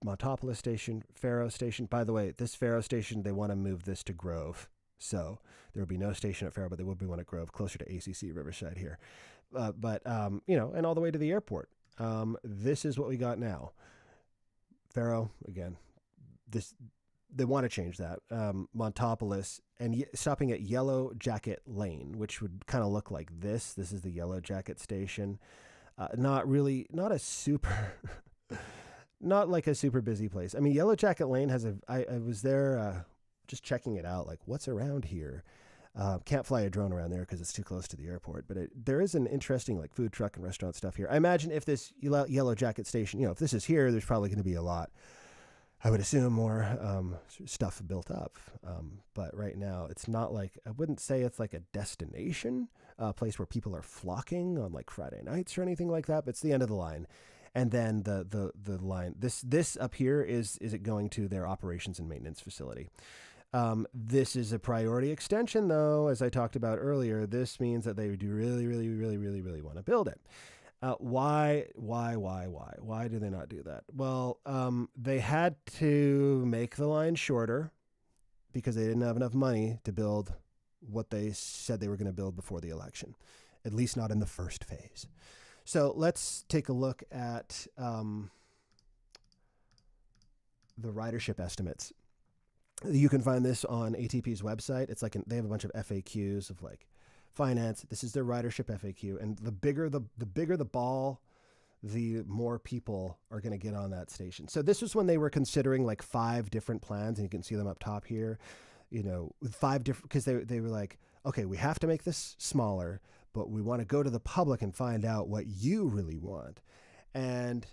Montopolis Station, Faro Station. By the way, this Faro Station, they want to move this to Grove, so there would be no station at Faro, but they would be one at Grove, closer to ACC Riverside here. And all the way to the airport. This is what we got now. Faro, again, they want to change that. Montopolis, and stopping at Yellow Jacket Lane, which would kind of look like this. This is the Yellow Jacket station. Not a super, not like a super busy place. I mean, Yellow Jacket Lane has I was there just checking it out, like what's around here. Can't fly a drone around there because it's too close to the airport, but there is an interesting like food truck and restaurant stuff here. I imagine if this Yellow Jacket station, if this is here, there's probably going to be a lot, I would assume, more stuff built up. But right now, it's not like, I wouldn't say it's like a destination, a place where people are flocking on like Friday nights or anything like that, but it's the end of the line. And then the line, this up here is it going to their operations and maintenance facility. This is a priority extension, though, as I talked about earlier. This means that they do really, really, really, really, really want to build it. Why do they not do that? Well, they had to make the line shorter because they didn't have enough money to build what they said they were going to build before the election, at least not in the first phase. So let's take a look at the ridership estimates. You can find this on ATP's website. It's like they have a bunch of FAQs of like finance. This is their ridership FAQ, and the bigger the ball, the more people are going to get on that station. So this was when they were considering like 5 different plans, and you can see them up top here. With 5 different, because they were like, okay, we have to make this smaller, but we want to go to the public and find out what you really want. And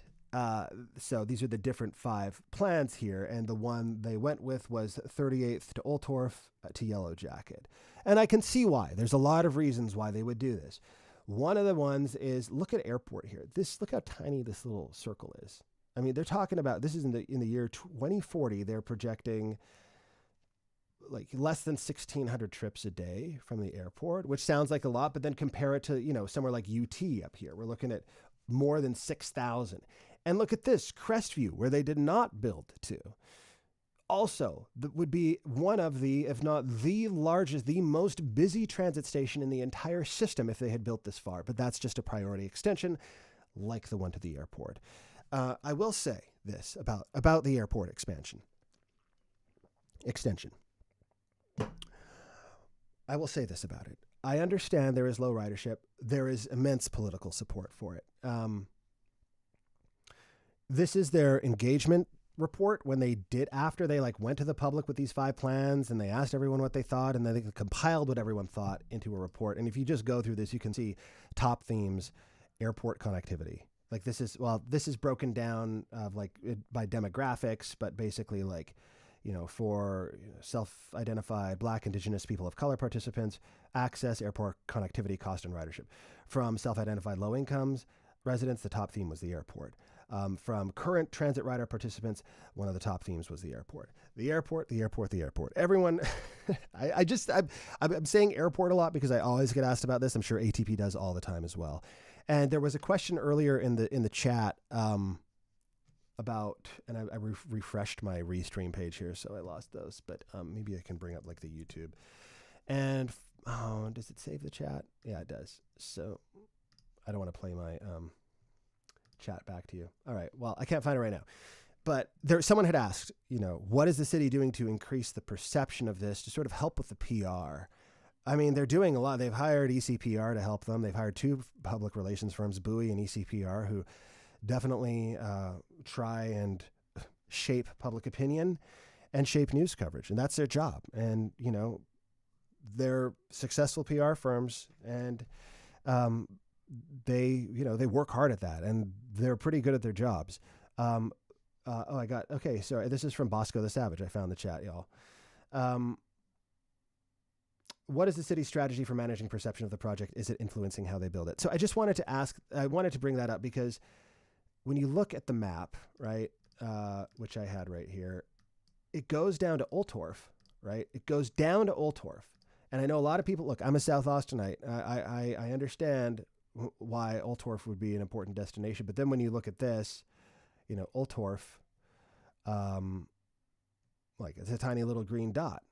so these are the different 5 plans here, and the one they went with was 38th to Oltorf to Yellow Jacket. And I can see why. There's a lot of reasons why they would do this. One of the ones is, look at airport here. Look how tiny this little circle is. I mean, they're talking about, this is in the year 2040, they're projecting like less than 1,600 trips a day from the airport, which sounds like a lot, but then compare it to, somewhere like UT up here. We're looking at more than 6,000. And look at this, Crestview, where they did not build to. Also, that would be one of the, if not the largest, the most busy transit station in the entire system if they had built this far. But that's just a priority extension, like the one to the airport. I will say this about the airport extension. I will say this about it. I understand there is low ridership. There is immense political support for it. This is their engagement report after they went to the public with these 5 plans, and they asked everyone what they thought, and then they compiled what everyone thought into a report. And if you just go through this, you can see top themes: airport connectivity. This is broken down by demographics, but basically for self-identified Black, Indigenous, people of color participants, access, airport connectivity, cost, and ridership. From self-identified low incomes residents, the top theme was the airport. From current transit rider participants, one of the top themes was the airport. The airport, the airport, the airport. Everyone, I'm saying airport a lot because I always get asked about this. I'm sure ATP does all the time as well. And there was a question earlier in the chat about, and I refreshed my Restream page here, so I lost those. But maybe I can bring up the YouTube. And does it save the chat? Yeah, it does. So I don't want to play my chat back to you. All right. Well, I can't find it right now. But someone had asked, what is the city doing to increase the perception of this, to sort of help with the PR? I mean, they're doing a lot. They've hired ECPR to help them. They've hired 2 public relations firms, Bowie and ECPR, who definitely try and shape public opinion and shape news coverage. And that's their job. And, they're successful PR firms, and they work hard at that, and they're pretty good at their jobs. Okay, sorry. This is from Bosco the Savage. I found the chat, y'all. What is the city's strategy for managing perception of the project? Is it influencing how they build it? So I just wanted to bring that up because when you look at the map, right, which I had right here, it goes down to Oltorf, right? It goes down to Oltorf. And I know a lot of people, look, I'm a South Austinite. I understand why Oltorf would be an important destination. But then when you look at this, Oltorf, it's a tiny little green dot.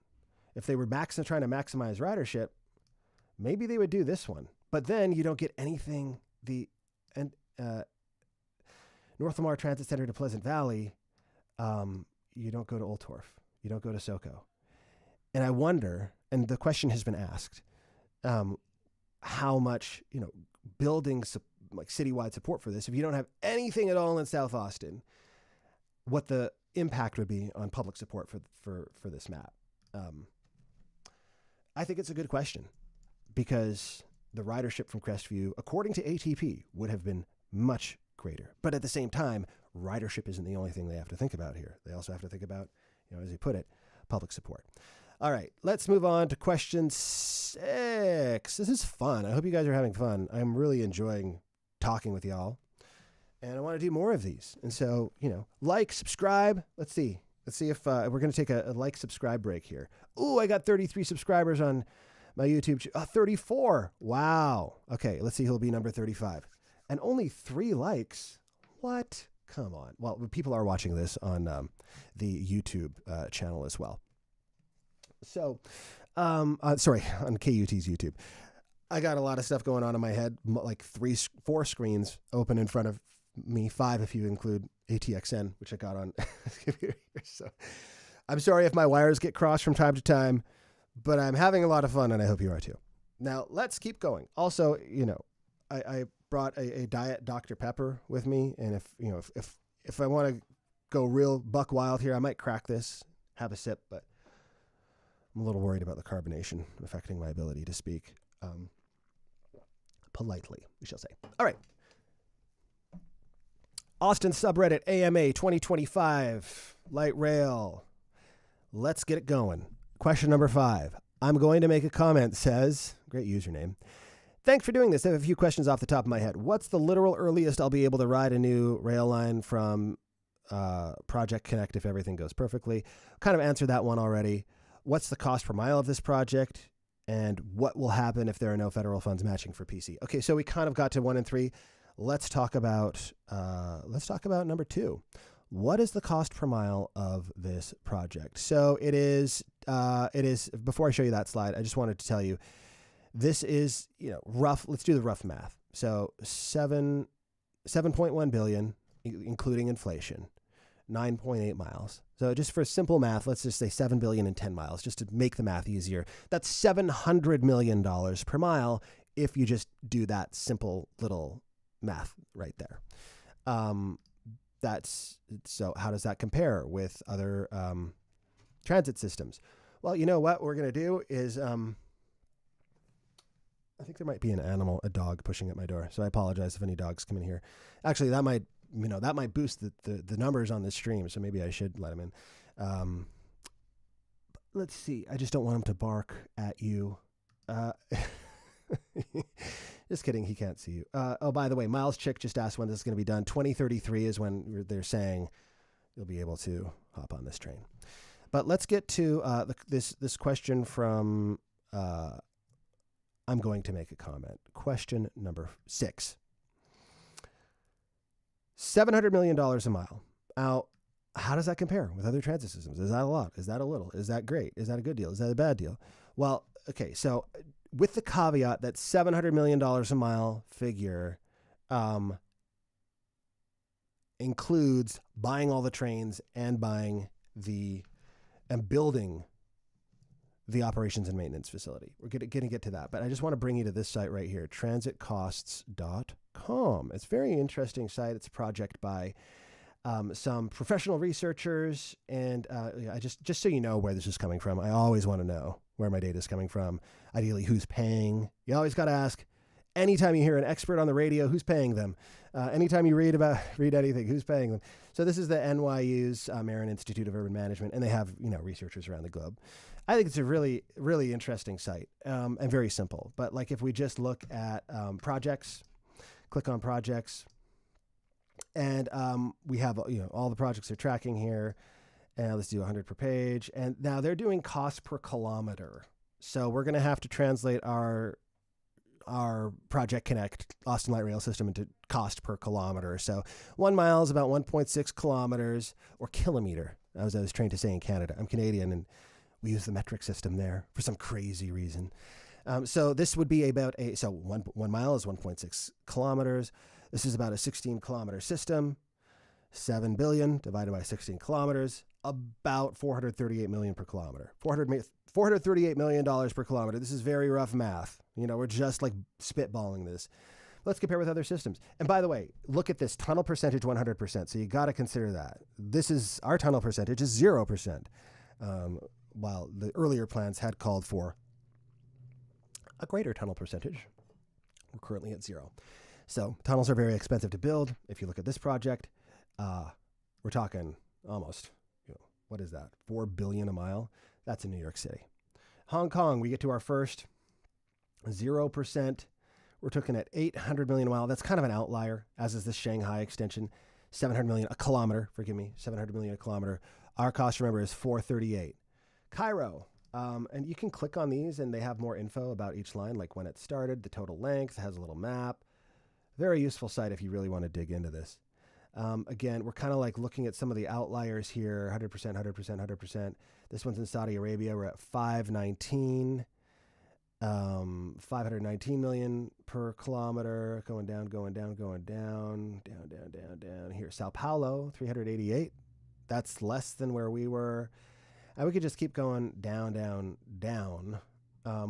If they were trying to maximize ridership, maybe they would do this one. But then you don't get anything. North Lamar Transit Center to Pleasant Valley, you don't go to Oltorf. You don't go to SoCo. And I wonder, and the question has been asked, how much, building citywide support for this, if you don't have anything at all in South Austin, what the impact would be on public support for this map. I think it's a good question because the ridership from Crestview, according to ATP, would have been much greater. But at the same time, ridership isn't the only thing they have to think about here. They also have to think about, as you put it, public support. All right, let's move on to question 6. This is fun. I hope you guys are having fun. I'm really enjoying talking with y'all, and I want to do more of these. And so, subscribe. Let's see if we're going to take a subscribe break here. Ooh, I got 33 subscribers on my YouTube. 34. Wow. Okay, let's see who'll be number 35. And only 3 likes. What? Come on. Well, people are watching this on the YouTube channel as well. So, sorry, on KUT's YouTube. I got a lot of stuff going on in my head, like 4 screens open in front of me, 5 if you include ATXN, which I got on computer here. So I'm sorry if my wires get crossed from time to time, but I'm having a lot of fun, and I hope you are too. Now, let's keep going. Also, I brought a Diet Dr. Pepper with me, and if I want to go real buck wild here, I might crack this, have a sip, but I'm a little worried about the carbonation affecting my ability to speak politely, we shall say. All right. Austin subreddit AMA 2025 light rail. Let's get it going. Question number 5. I'm going to make a comment, says, great username. Thanks for doing this. I have a few questions off the top of my head. What's the literal earliest I'll be able to ride a new rail line from Project Connect if everything goes perfectly? Kind of answered that one already. What's the cost per mile of this project? And what will happen if there are no federal funds matching for PC? Okay, so we kind of got to 1 and 3. Let's talk about number 2. What is the cost per mile of this project? So it is before I show you that slide, I just wanted to tell you this is, rough. Let's do the rough math. So 7.1 billion, including inflation, 9.8 miles. So just for simple math, let's just say 7 billion and 10 miles, just to make the math easier. That's $700 million per mile if you just do that simple little math right there. So how does that compare with other transit systems? Well, you know what we're going to do is, I think there might be a dog pushing at my door. So I apologize if any dogs come in here. Actually, that might boost the numbers on this stream. So maybe I should let him in. Let's see. I just don't want him to bark at you. Just kidding. He can't see you. By the way, Miles Chick just asked when this is going to be done. 2033 is when they're saying you'll be able to hop on this train. But let's get to this question from, I'm going to make a comment. Question number 6. $700 million a mile. Now, how does that compare with other transit systems? Is that a lot? Is that a little? Is that great? Is that a good deal? Is that a bad deal? Well, okay, so with the caveat that $700 million a mile figure includes buying all the trains and building the operations and maintenance facility. We're going to get to that, but I just want to bring you to this site right here, transitcosts.com. It's a very interesting site. It's a project by some professional researchers, and I just so you know where this is coming from. I always want to know where my data is coming from. Ideally, who's paying. You always got to ask. Anytime you hear an expert on the radio, who's paying them? Anytime you read anything, who's paying them? So this is the NYU's Marin Institute of Urban Management, and they have researchers around the globe. I think it's a really, really interesting site and very simple. But like if we just look at projects, click on projects, and we have all the projects they're tracking here. And let's do 100 per page. And now they're doing cost per kilometer. So we're going to have to translate our Project Connect Austin Light Rail system into cost per kilometer. So 1 mile is about 1.6 kilometers or kilometer, as I was trained to say in Canada. I'm Canadian, and we use the metric system there for some crazy reason. So this would be about one mile is 1.6 kilometers. This is about a 16 kilometer system. 7 billion divided by 16 kilometers, about 438 million per kilometer. $438 million per kilometer. This is very rough math. We're just like spitballing this. Let's compare with other systems. And by the way, look at this tunnel percentage 100%. So you got to consider that. Our tunnel percentage is 0%. While the earlier plans had called for a greater tunnel percentage. We're currently at 0. So tunnels are very expensive to build. If you look at this project, we're talking almost, what is that? 4 billion a mile. That's in New York City. Hong Kong, we get to our first 0%. We're looking at 800 million a mile. That's kind of an outlier, as is the Shanghai extension. 700 million a kilometer, 700 million a kilometer. Our cost, remember, is 438. Cairo, and you can click on these and they have more info about each line, like when it started, the total length, has a little map. Very useful site if you really want to dig into this. Again, we're kind of like looking at some of the outliers here, 100%, 100%, 100%. This one's in Saudi Arabia. We're at 519 million per kilometer, going down. Here, Sao Paulo, 388. That's less than where we were. And we could just keep going down.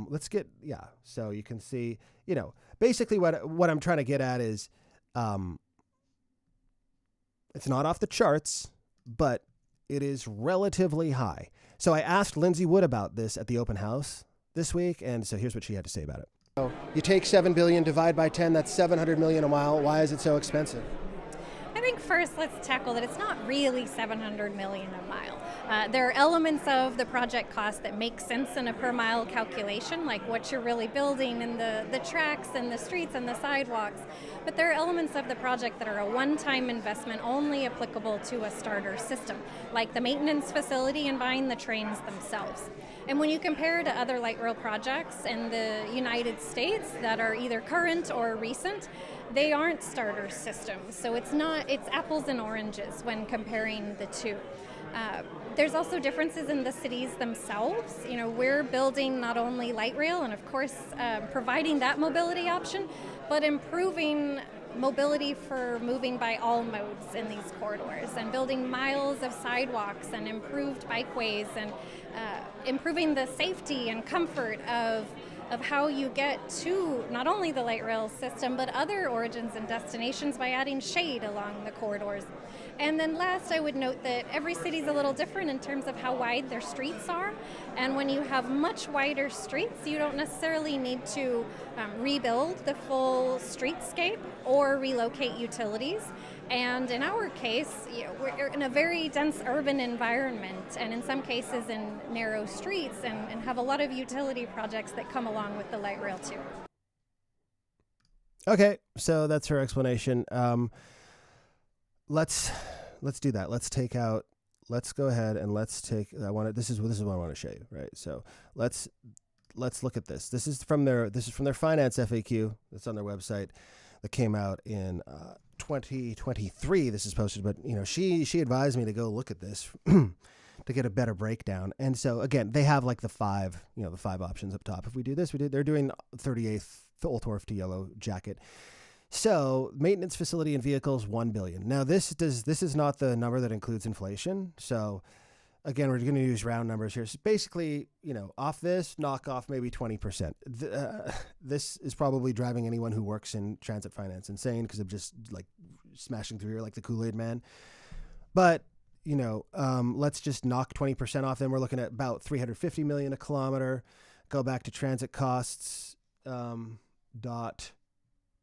Let's get, so you can see, basically what I'm trying to get at is, it's not off the charts, but it is relatively high. So I asked Lindsay Wood about this at the open house this week, and so here's what she had to say about it. So you take 7 billion, divide by 10, that's 700 million a mile. Why is it so expensive? I think first let's tackle that it's not really 700 million a mile. There are elements of the project cost that make sense in a per mile calculation, like what you're really building and the tracks and the streets and the sidewalks. But there are elements of the project that are a one-time investment only applicable to a starter system, like the maintenance facility and buying the trains themselves. And when you compare to other light rail projects in the United States that are either current or recent, they aren't starter systems. So it's apples and oranges when comparing the two. There's also differences in the cities themselves. We're building not only light rail and of course providing that mobility option, but improving mobility for moving by all modes in these corridors and building miles of sidewalks and improved bikeways and improving the safety and comfort of how you get to not only the light rail system, but other origins and destinations by adding shade along the corridors. And then last, I would note that every city is a little different in terms of how wide their streets are. And when you have much wider streets, you don't necessarily need to rebuild the full streetscape or relocate utilities. And in our case, we're in a very dense urban environment, and in some cases in narrow streets, and have a lot of utility projects that come along with the light rail too. Okay, so that's her explanation. Let's do that. Let's go ahead and this is what I want to show you, right? So let's look at this. This is from their finance FAQ that's on their website that came out in 2023. This is posted, but she advised me to go look at this to get a better breakdown. And so again, they have like the five options up top. If we do this, they're doing 38th Old Torf to Yellow Jacket. So maintenance facility and vehicles, $1 billion. Now this is not the number that includes inflation. So again, we're going to use round numbers here. So basically, off this, knock off maybe 20%. This is probably driving anyone who works in transit finance insane because I'm just like smashing through here like the Kool-Aid man. But, let's just knock 20% off. Then we're looking at about $350 million a kilometer. Go back to transit costs,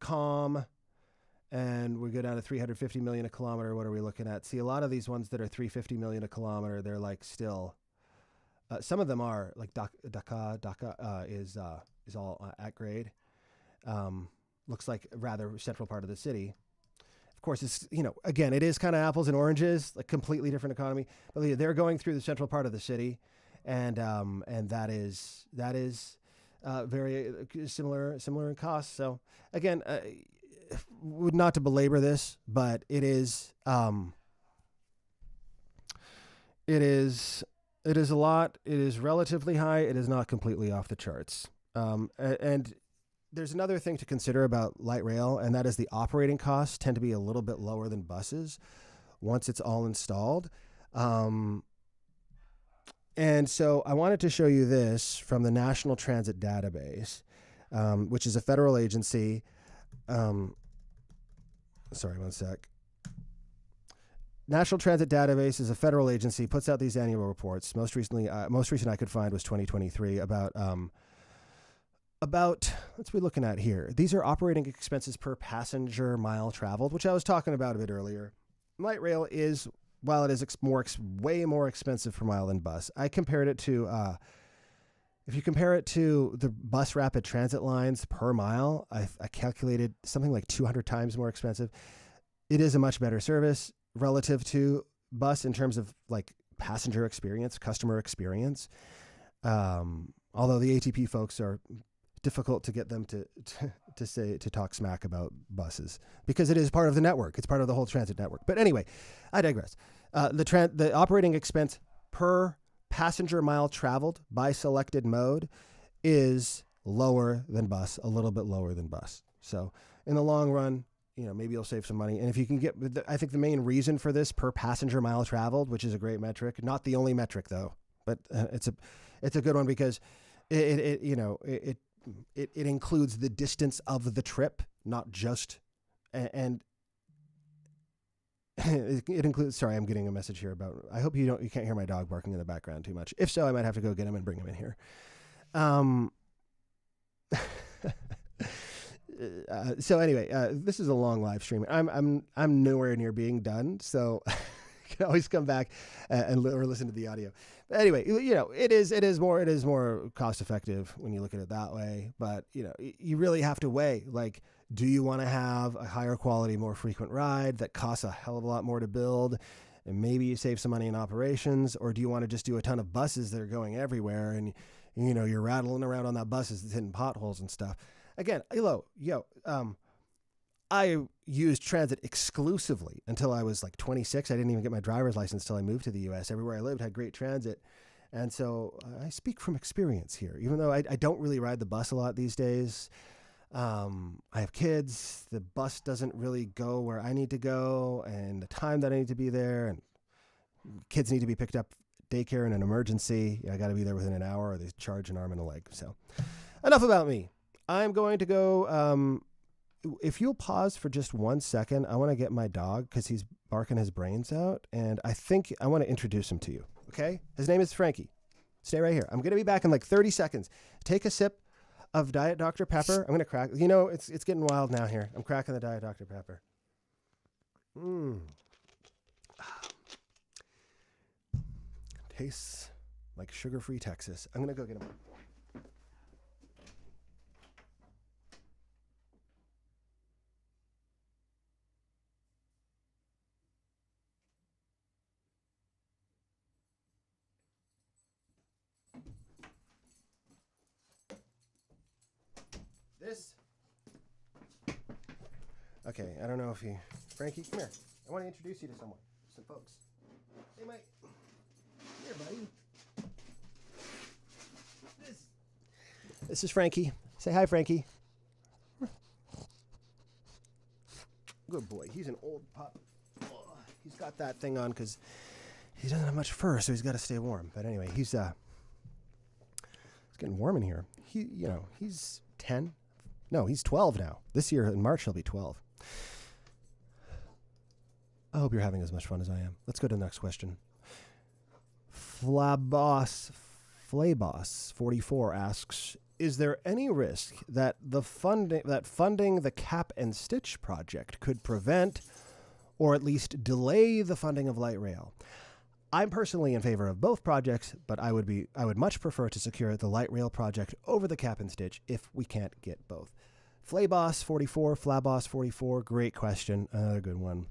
.com. And we go down to 350 million a kilometer. What are we looking at? See, a lot of these ones that are 350 million a kilometer, they're like still. Some of them are like Dhaka is all at grade. Looks like a rather central part of the city. Of course, it's again, it is kind of apples and oranges, like completely different economy. But they're going through the central part of the city, and that is very similar in cost. So again. Not to belabor this, but it is a lot. It is relatively high. It is not completely off the charts. And there's another thing to consider about light rail, and that is the operating costs tend to be a little bit lower than buses once it's all installed. And so I wanted to show you this from the National Transit Database, which is a federal agency. Sorry, one sec. National Transit Database is a federal agency, puts out these annual reports. Most recent I could find was 2023 about what's we looking at here. These are operating expenses per passenger mile traveled, which I was talking about a bit earlier. Light rail is, while it is way more expensive per mile than bus. I compared it to if you compare it to the bus rapid transit lines per mile, I calculated something like 200 times more expensive. It is a much better service relative to bus in terms of like passenger experience, customer experience. Although the ATP folks are difficult to get them to talk smack about buses because it is part of the network. It's part of the whole transit network. But anyway, I digress. The operating expense per passenger mile traveled by selected mode is lower than bus, a little bit lower than bus. So in the long run, maybe you'll save some money. And if you can I think the main reason for this per passenger mile traveled, which is a great metric, not the only metric though, but it's a good one because it includes the distance of the trip, not just, and it includes, sorry, I'm getting a message here about, I hope you can't hear my dog barking in the background too much. If so, I might have to go get him and bring him in here. So anyway, this is a long live stream. I'm nowhere near being done. So you can always come back or listen to the audio. But anyway, it is more cost effective when you look at it that way. But you really have to weigh, like, do you want to have a higher quality, more frequent ride that costs a hell of a lot more to build, and maybe you save some money in operations, or do you want to just do a ton of buses that are going everywhere and you're rattling around on that bus that's hitting potholes and stuff? Again, I used transit exclusively until I was like 26. I didn't even get my driver's license until I moved to the U.S. Everywhere I lived had great transit. And so I speak from experience here, even though I don't really ride the bus a lot these days. I have kids. The bus doesn't really go where I need to go and the time that I need to be there. And kids need to be picked up daycare in an emergency. I got to be there within an hour or they charge an arm and a leg. So enough about me. I'm going to go, if you'll pause for just 1 second, I want to get my dog because he's barking his brains out. And I think I want to introduce him to you. Okay. His name is Frankie. Stay right here. I'm going to be back in like 30 seconds. Take a sip of Diet Dr. Pepper. I'm going to crack, it's getting wild now here. I'm cracking the Diet Dr. Pepper. Tastes like sugar-free Texas. I'm going to go get him. Okay, I don't know if Frankie, come here. I want to introduce you to some folks. Hey, Mike. Here, buddy. This is Frankie. Say hi, Frankie. Good boy. He's an old pup. He's got that thing on because he doesn't have much fur, so he's got to stay warm. But anyway, it's getting warm in here. He's 10. No, he's 12 now. This year in March he'll be 12. I hope you're having as much fun as I am. Let's go to the next question. Flabos 44 asks, is there any risk that funding the Cap and Stitch project could prevent or at least delay the funding of light rail? I'm personally in favor of both projects, but I would much prefer to secure the light rail project over the Cap and Stitch if we can't get both. Flabos 44, great question. Another good one.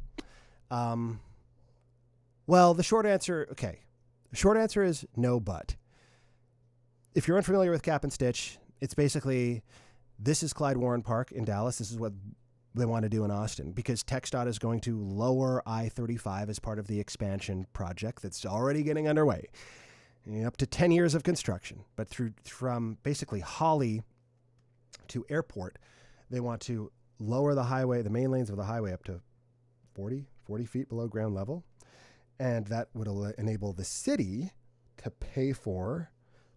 Well, the short answer is no, but. If you're unfamiliar with Cap and Stitch, it's basically, this is Clyde Warren Park in Dallas. This is what they want to do in Austin because TxDOT is going to lower I-35 as part of the expansion project that's already getting underway. Up to 10 years of construction. But from basically Holly to airport, they want to lower the main lanes of the highway up to 40 feet below ground level. And that would enable the city to pay for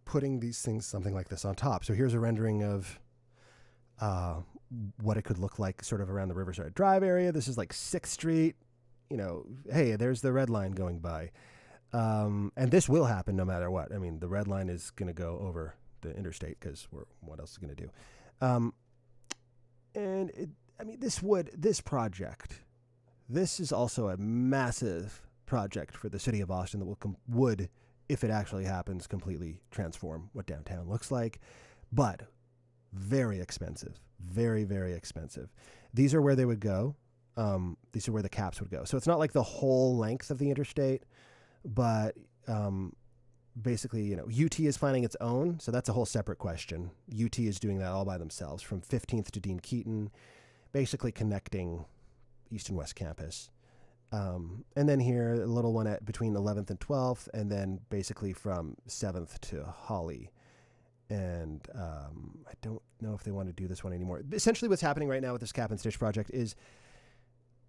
putting these things, something like this on top. So here's a rendering of what it could look like sort of around the Riverside Drive area. This is like 6th Street. Hey, there's the red line going by. And this will happen no matter what. I mean, the red line is going to go over the interstate because what else is going to do? This is also a massive project for the city of Austin that would, if it actually happens, completely transform what downtown looks like, but very expensive, very, very expensive. These are where they would go. These are where the caps would go. So it's not like the whole length of the interstate, but basically, UT is planning its own, so that's a whole separate question. UT is doing that all by themselves from 15th to Dean Keaton, basically connecting East and West Campus. And then here, a little one between 11th and 12th, and then basically from 7th to Holly. And I don't know if they want to do this one anymore. Essentially what's happening right now with this Cap and Stitch project is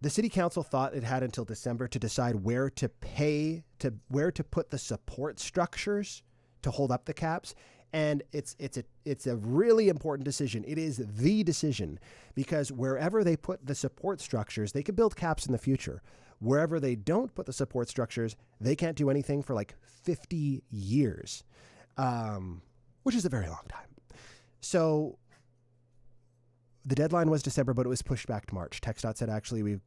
the city council thought it had until December to decide where to put the support structures to hold up the caps. And it's a really important decision. It is the decision because wherever they put the support structures, they could build caps in the future. Wherever they don't put the support structures, they can't do anything for like 50 years, which is a very long time. So the deadline was December, but it was pushed back to March. TxDOT said, actually,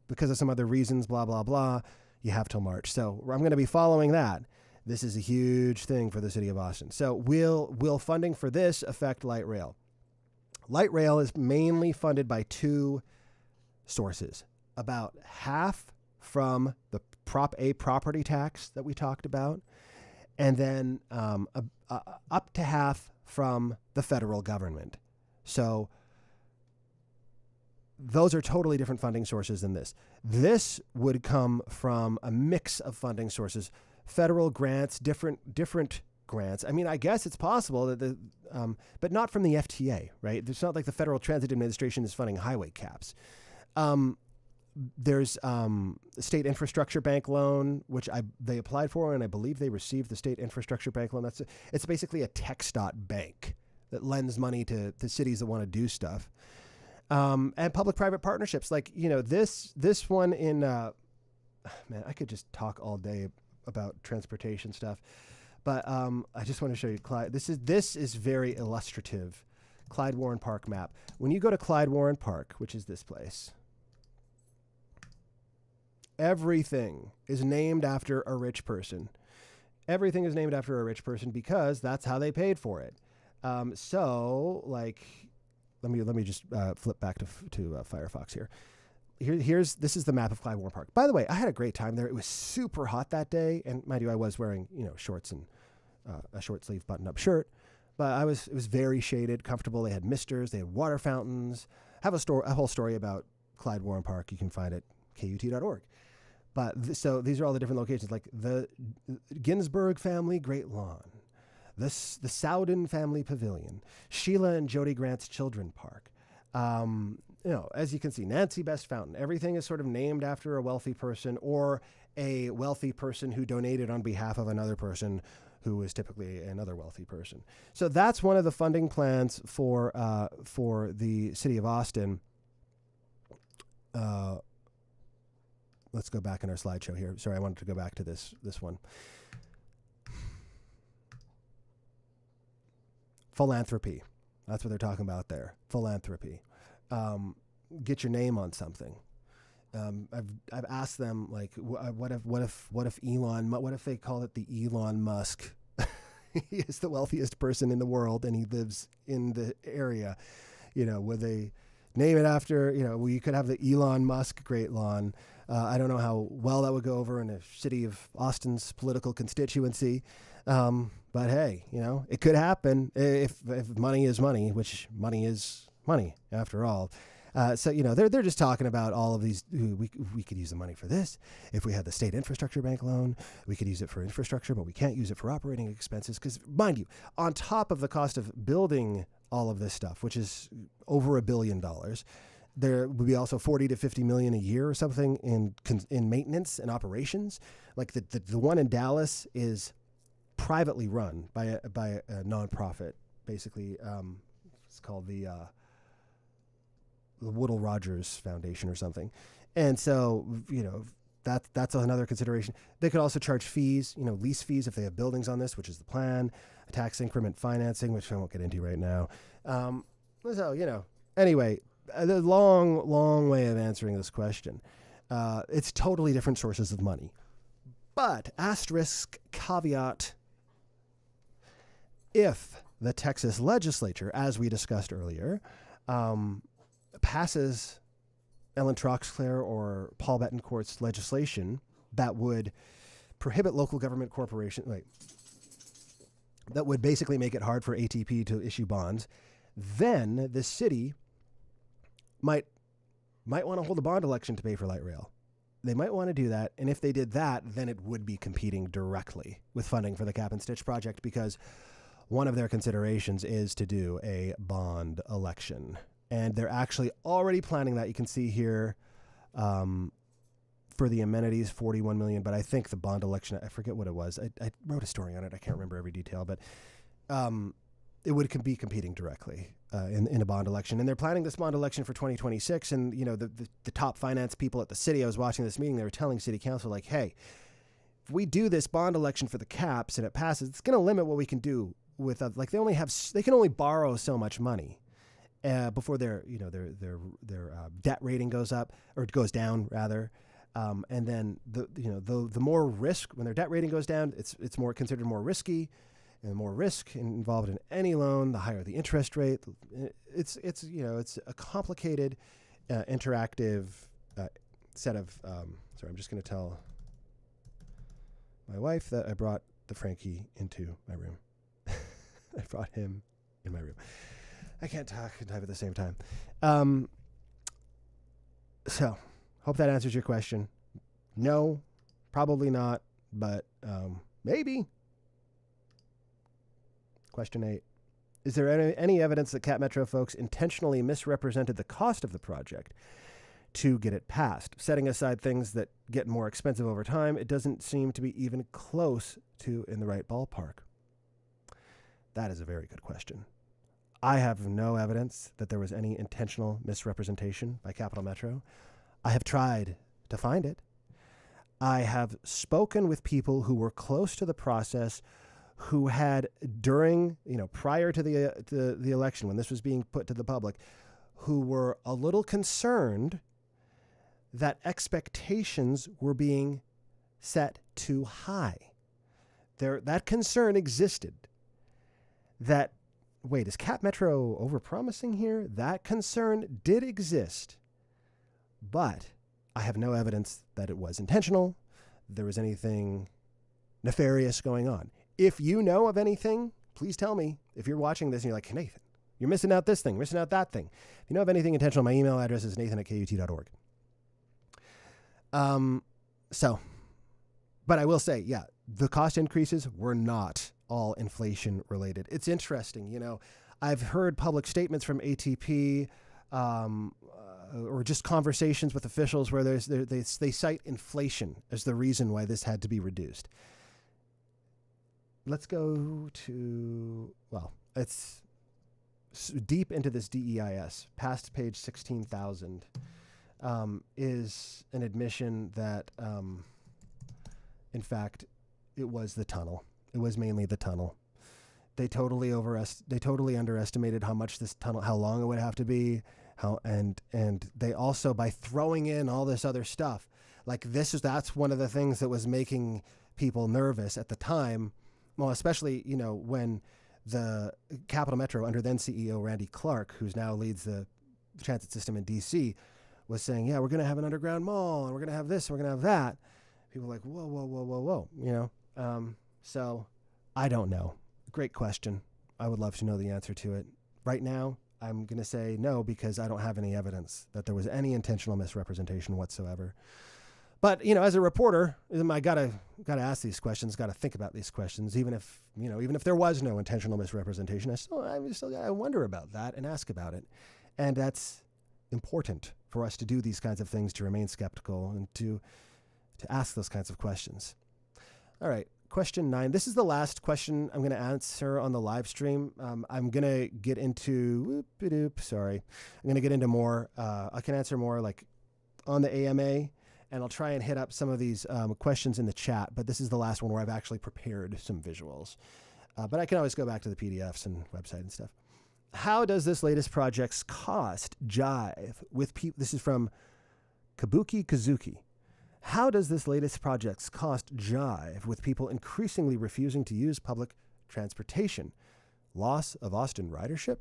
because of some other reasons, blah, blah, blah, you have till March. So I'm going to be following that. This is a huge thing for the city of Austin. So will funding for this affect light rail? Light rail is mainly funded by two sources. About half from the Prop A property tax that we talked about, and then up to half from the federal government. So those are totally different funding sources than this. This would come from a mix of funding sources, federal grants, different grants. I mean, I guess it's possible that but not from the FTA, right? It's not like the Federal Transit Administration is funding highway caps. There's a state infrastructure bank loan, which they applied for, and I believe they received the state infrastructure bank loan. It's basically a TxDOT bank that lends money to cities that want to do stuff. And public-private partnerships, like this one in man, I could just talk all day about transportation stuff, but I just want to show you Clyde. This is very illustrative. Clyde Warren Park map. When you go to Clyde Warren Park, which is this place, everything is named after a rich person. Everything is named after a rich person because that's how they paid for it. So, like, let me just flip back to Firefox here. This is the map of Clyde Warren Park. By the way, I had a great time there. It was super hot that day, and mind you, I was wearing shorts and a short sleeve button up shirt, but it was very shaded, comfortable. They had misters, they had water fountains. I have a whole story about Clyde Warren Park. You can find it KUT.org. But so these are all the different locations, like the Ginsburg family Great Lawn, the Sowden family Pavilion, Sheila and Jody Grant's Children Park, as you can see, Nancy Best Fountain, everything is sort of named after a wealthy person or a wealthy person who donated on behalf of another person who is typically another wealthy person. So that's one of the funding plans for the city of Austin. Let's go back in our slideshow here. Sorry, I wanted to go back to this one. Philanthropy. That's what they're talking about there. Philanthropy. Get your name on something. I've asked them, like, what if they call it the Elon Musk? He is the wealthiest person in the world and he lives in the area. Would they name it after, you could have the Elon Musk Great Lawn. I don't know how well that would go over in a city of Austin's political constituency. But hey, it could happen if money is money, which money is money after all. So they're just talking about all of these. We could use the money for this. If we had the state infrastructure bank loan, we could use it for infrastructure, but we can't use it for operating expenses. Because mind you, on top of the cost of building all of this stuff, which is over $1 billion, there would be also 40 to 50 million a year or something in maintenance and operations. Like the one in Dallas is privately run by a nonprofit, basically. It's called the Woodall Rogers Foundation or something. And so, that's another consideration. They could also charge fees, lease fees if they have buildings on this, which is the plan, tax increment financing, which I won't get into right now. Anyway, the long way of answering this question. It's totally different sources of money. But asterisk caveat, if the Texas legislature, as we discussed earlier, passes Ellen Troxclair or Paul Betancourt's legislation that would prohibit local government corporations, that would basically make it hard for ATP to issue bonds, then the city might want to hold a bond election to pay for light rail. They might want to do that, and if they did that, then it would be competing directly with funding for the Cap and Stitch project, because one of their considerations is to do a bond election. And they're actually already planning that. You can see here for the amenities, $41 million. But I think the bond election, I forget what it was. I wrote a story on it. I can't remember every detail. But it would be competing directly in a bond election. And they're planning this bond election for 2026. And, the top finance people at the city, I was watching this meeting, they were telling city council, like, hey, if we do this bond election for the caps and it passes, it's going to limit what we can do with, they can only borrow so much money. Before their debt rating goes up, or goes down rather, and then the more risk, when their debt rating goes down, it's more considered more risky, and the more risk involved in any loan, the higher the interest rate. It's a complicated, interactive set of. Sorry, I'm just going to tell my wife that I brought the Frankie into my room. I brought him in my room. I can't talk and type at the same time. So, hope that answers your question. No, probably not, but maybe. Question 8. Is there any evidence that Cap Metro folks intentionally misrepresented the cost of the project to get it passed? Setting aside things that get more expensive over time, it doesn't seem to be even close to in the right ballpark. That is a very good question. I have no evidence that there was any intentional misrepresentation by Capital Metro. I have tried to find it. I have spoken with people who were close to the process, who had prior to the election, when this was being put to the public, who were a little concerned that expectations were being set too high. That concern existed. That, wait, is Cap Metro overpromising here? That concern did exist, but I have no evidence that it was intentional, there was anything nefarious going on. If you know of anything, please tell me. If you're watching this and you're like, Nathan, you're missing out this thing, missing out that thing. If you know of anything intentional, my email address is nathan@kut.org. But I will say, yeah, the cost increases were not all inflation related. It's interesting, I've heard public statements from ATP. or just conversations with officials where they cite inflation as the reason why this had to be reduced. Let's go to, well, it's deep into this DEIS, past page 16,000, is an admission that, in fact, it was the tunnel. It was mainly the tunnel. They totally underestimated how much this tunnel, how long it would have to be, and they also, by throwing in all this other stuff, like that's one of the things that was making people nervous at the time. Well, especially, when the Capital Metro under then CEO Randy Clark, who's now leads the transit system in DC, was saying, yeah, we're going to have an underground mall and we're going to have this, and we're going to have that. People were like, whoa, whoa, whoa, whoa, whoa, So I don't know. Great question. I would love to know the answer to it. Right now, I'm going to say no, because I don't have any evidence that there was any intentional misrepresentation whatsoever. But, as a reporter, I gotta ask these questions, gotta think about these questions, even if there was no intentional misrepresentation, I still gotta wonder about that and ask about it. And that's important for us to do these kinds of things, to remain skeptical and to ask those kinds of questions. All right, question 9. This is the last question I'm gonna answer on the live stream. I'm gonna get into, I'm gonna get into more, I can answer more like on the AMA, and I'll try and hit up some of these questions in the chat, but this is the last one where I've actually prepared some visuals. But I can always go back to the PDFs and website and stuff. How does this latest project's cost jive with people? This is from Kabuki Kazuki. How does this latest project's cost jive with people increasingly refusing to use public transportation? Loss of Austin ridership?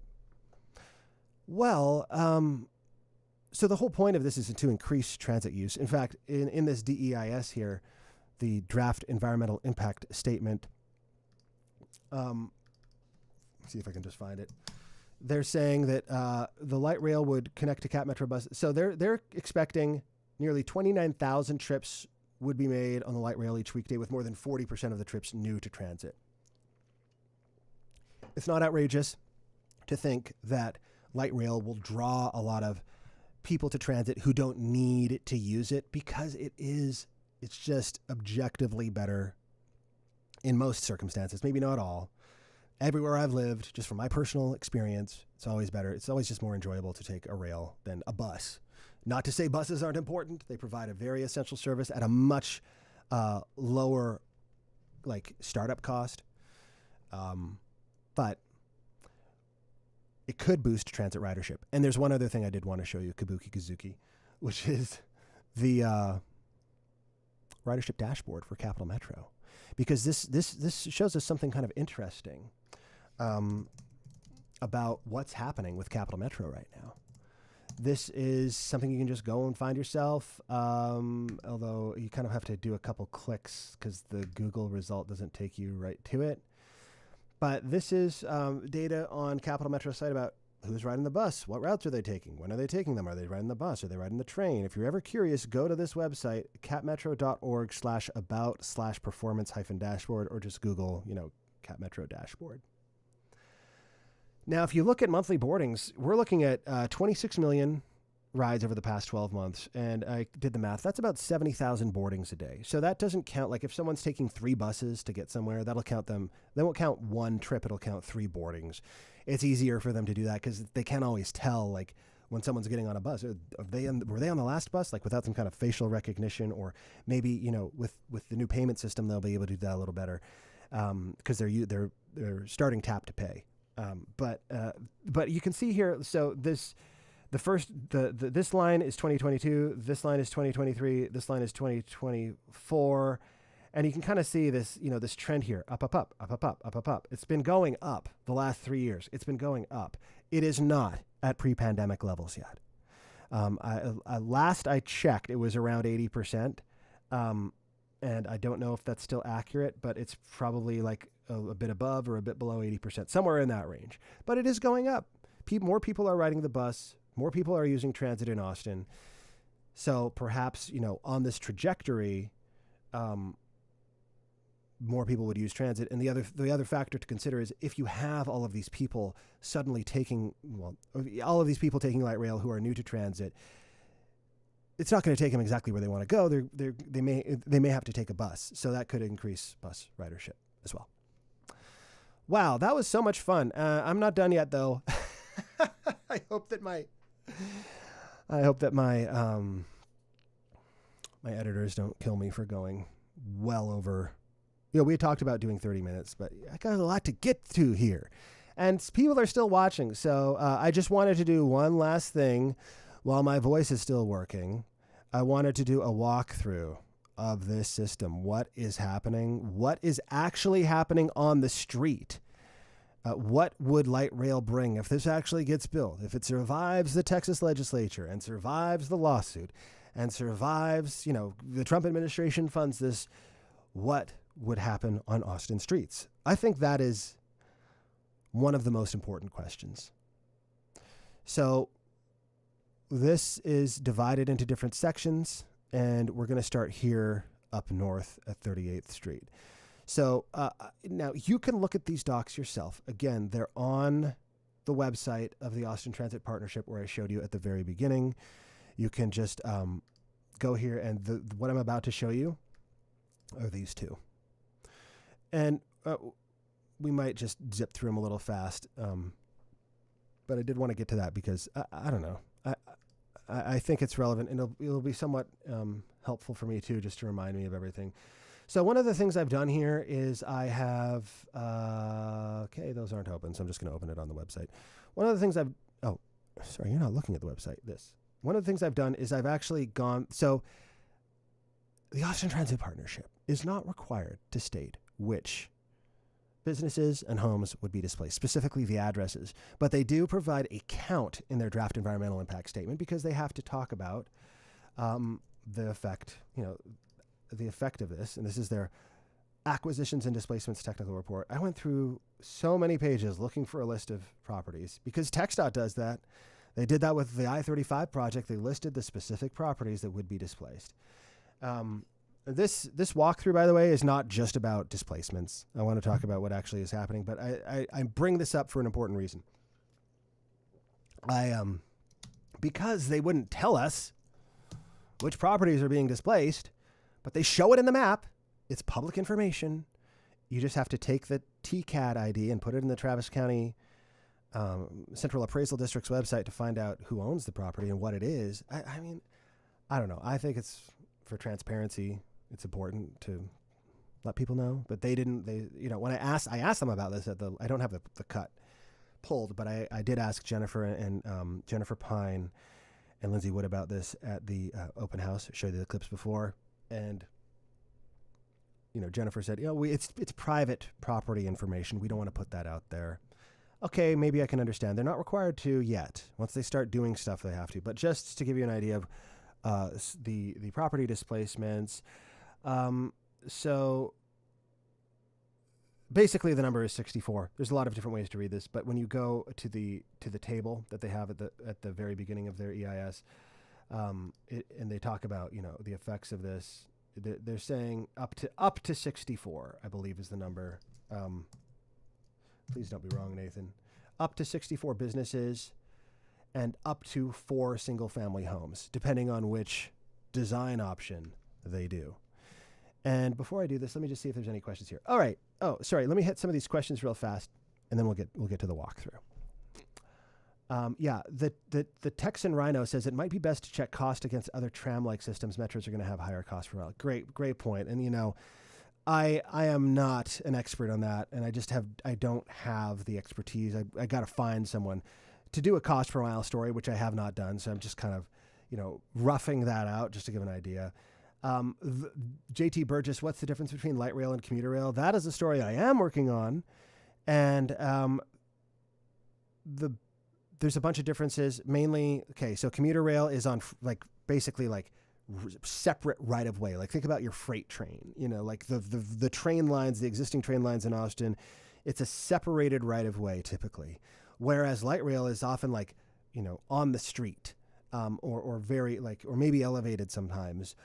Well, so the whole point of this is to increase transit use. In fact, in this DEIS here, the draft environmental impact statement, see if I can just find it. They're saying that the light rail would connect to Cap Metro bus. So they're expecting nearly 29,000 trips would be made on the light rail each weekday, with more than 40% of the trips new to transit. It's not outrageous to think that light rail will draw a lot of people to transit who don't need to use it, because it's just objectively better in most circumstances, maybe not all. Everywhere I've lived, just from my personal experience, it's always better. It's always just more enjoyable to take a rail than a bus. Not to say buses aren't important. They provide a very essential service at a much lower startup cost. But it could boost transit ridership. And there's one other thing I did want to show you, Kabuki Kazuki, which is the ridership dashboard for Capital Metro, because this shows us something kind of interesting about what's happening with Capital Metro right now. This is something you can just go and find yourself, although you kind of have to do a couple clicks because the Google result doesn't take you right to it. But this is data on Capital Metro's site about who's riding the bus, what routes are they taking, when are they taking them, are they riding the bus, are they riding the train? If you're ever curious, go to this website, capmetro.org/about/performance-dashboard, or just Google, Cap Metro dashboard. Now, if you look at monthly boardings, we're looking at 26 million rides over the past 12 months. And I did the math. That's about 70,000 boardings a day. So that doesn't count, like if someone's taking 3 buses to get somewhere, that'll count them. They won't count 1 trip. It'll count 3 boardings. It's easier for them to do that because they can't always tell, like, when someone's getting on a bus. Were they on the last bus, like without some kind of facial recognition? Or maybe, with the new payment system, they'll be able to do that a little better because they're starting tap to pay. But you can see here, so this line is 2022, this line is 2023, this line is 2024, and you can kind of see this, this trend here, up, up, up, up, up, up, up, up, up. It's been going up the last 3 years. It's been going up. It is not at pre-pandemic levels yet. Last I checked, it was around 80%, and I don't know if that's still accurate, but it's probably like a bit above or a bit below 80%, somewhere in that range. But it is going up. More people are riding the bus. More people are using transit in Austin. So perhaps, on this trajectory, more people would use transit. And the other factor to consider is if you have all of these people suddenly taking light rail who are new to transit, it's not going to take them exactly where they want to go. They may have to take a bus, so that could increase bus ridership as well. Wow, that was so much fun. I'm not done yet, though. I hope that my my editors don't kill me for going well over. We had talked about doing 30 minutes, but I got a lot to get to here, and people are still watching. So I just wanted to do one last thing while my voice is still working. I wanted to do a walkthrough of this system. What is happening? What is actually happening on the street? What would light rail bring if this actually gets built? If it survives the Texas legislature and survives the lawsuit and survives, the Trump administration funds this, what would happen on Austin streets? I think that is one of the most important questions. So this is divided into different sections, and we're going to start here up north at 38th Street. So now you can look at these docs yourself. Again, they're on the website of the Austin Transit Partnership where I showed you at the very beginning. You can just go here, and what I'm about to show you are these two. And we might just zip through them a little fast, but I did want to get to that because I don't know. I think it's relevant, and it'll be somewhat helpful for me too, just to remind me of everything. So one of the things I've done here is I have, okay, those aren't open, so I'm just going to open it on the website. One of the things sorry, you're not looking at the website. One of the things I've done is I've actually gone, so the Austin Transit Partnership is not required to state which businesses and homes would be displaced, specifically the addresses, but they do provide a count in their draft environmental impact statement because they have to talk about the effect, the effect of this, and this is their acquisitions and displacements technical report. I went through so many pages looking for a list of properties because TxDOT does that. They did that with the I-35 project. They listed the specific properties that would be displaced. This walkthrough, by the way, is not just about displacements. I want to talk about what actually is happening, but I bring this up for an important reason. Because they wouldn't tell us which properties are being displaced, but they show it in the map. It's public information. You just have to take the TCAD ID and put it in the Travis County Central Appraisal District's website to find out who owns the property and what it is. I mean, I don't know. I think it's for transparency. It's important to let people know, but they didn't. When I asked them about this I don't have the cut pulled, but I did ask Jennifer and Jennifer Pine and Lindsay Wood about this at the open house. I showed you the clips before. And, Jennifer said, it's private property information. We don't want to put that out there. Okay, maybe I can understand. They're not required to yet. Once they start doing stuff, they have to. But just to give you an idea of the property displacements, so basically the number is 64. There's a lot of different ways to read this, but when you go to the table that they have at the very beginning of their EIS, and they talk about the effects of this. They're saying up to 64, I believe, is the number. Please don't be wrong, Nathan. Up to 64 businesses, and up to 4 single-family homes, depending on which design option they do. And before I do this, let me just see if there's any questions here. All right. Oh, sorry. Let me hit some of these questions real fast, and then we'll get to the walkthrough. The Texan Rhino says it might be best to check cost against other tram-like systems. Metros are going to have higher costs for all. Great point. And I am not an expert on that, and I don't have the expertise. I got to find someone to do a cost per mile story, which I have not done. So I'm just kind of roughing that out just to give an idea. JT Burgess, what's the difference between light rail and commuter rail? That is a story I am working on, and there's a bunch of differences. Mainly, okay, so commuter rail is on basically separate right of way. Like think about your freight train. Like the train lines, the existing train lines in Austin, it's a separated right of way typically. Whereas light rail is often on the street, or very or maybe elevated sometimes.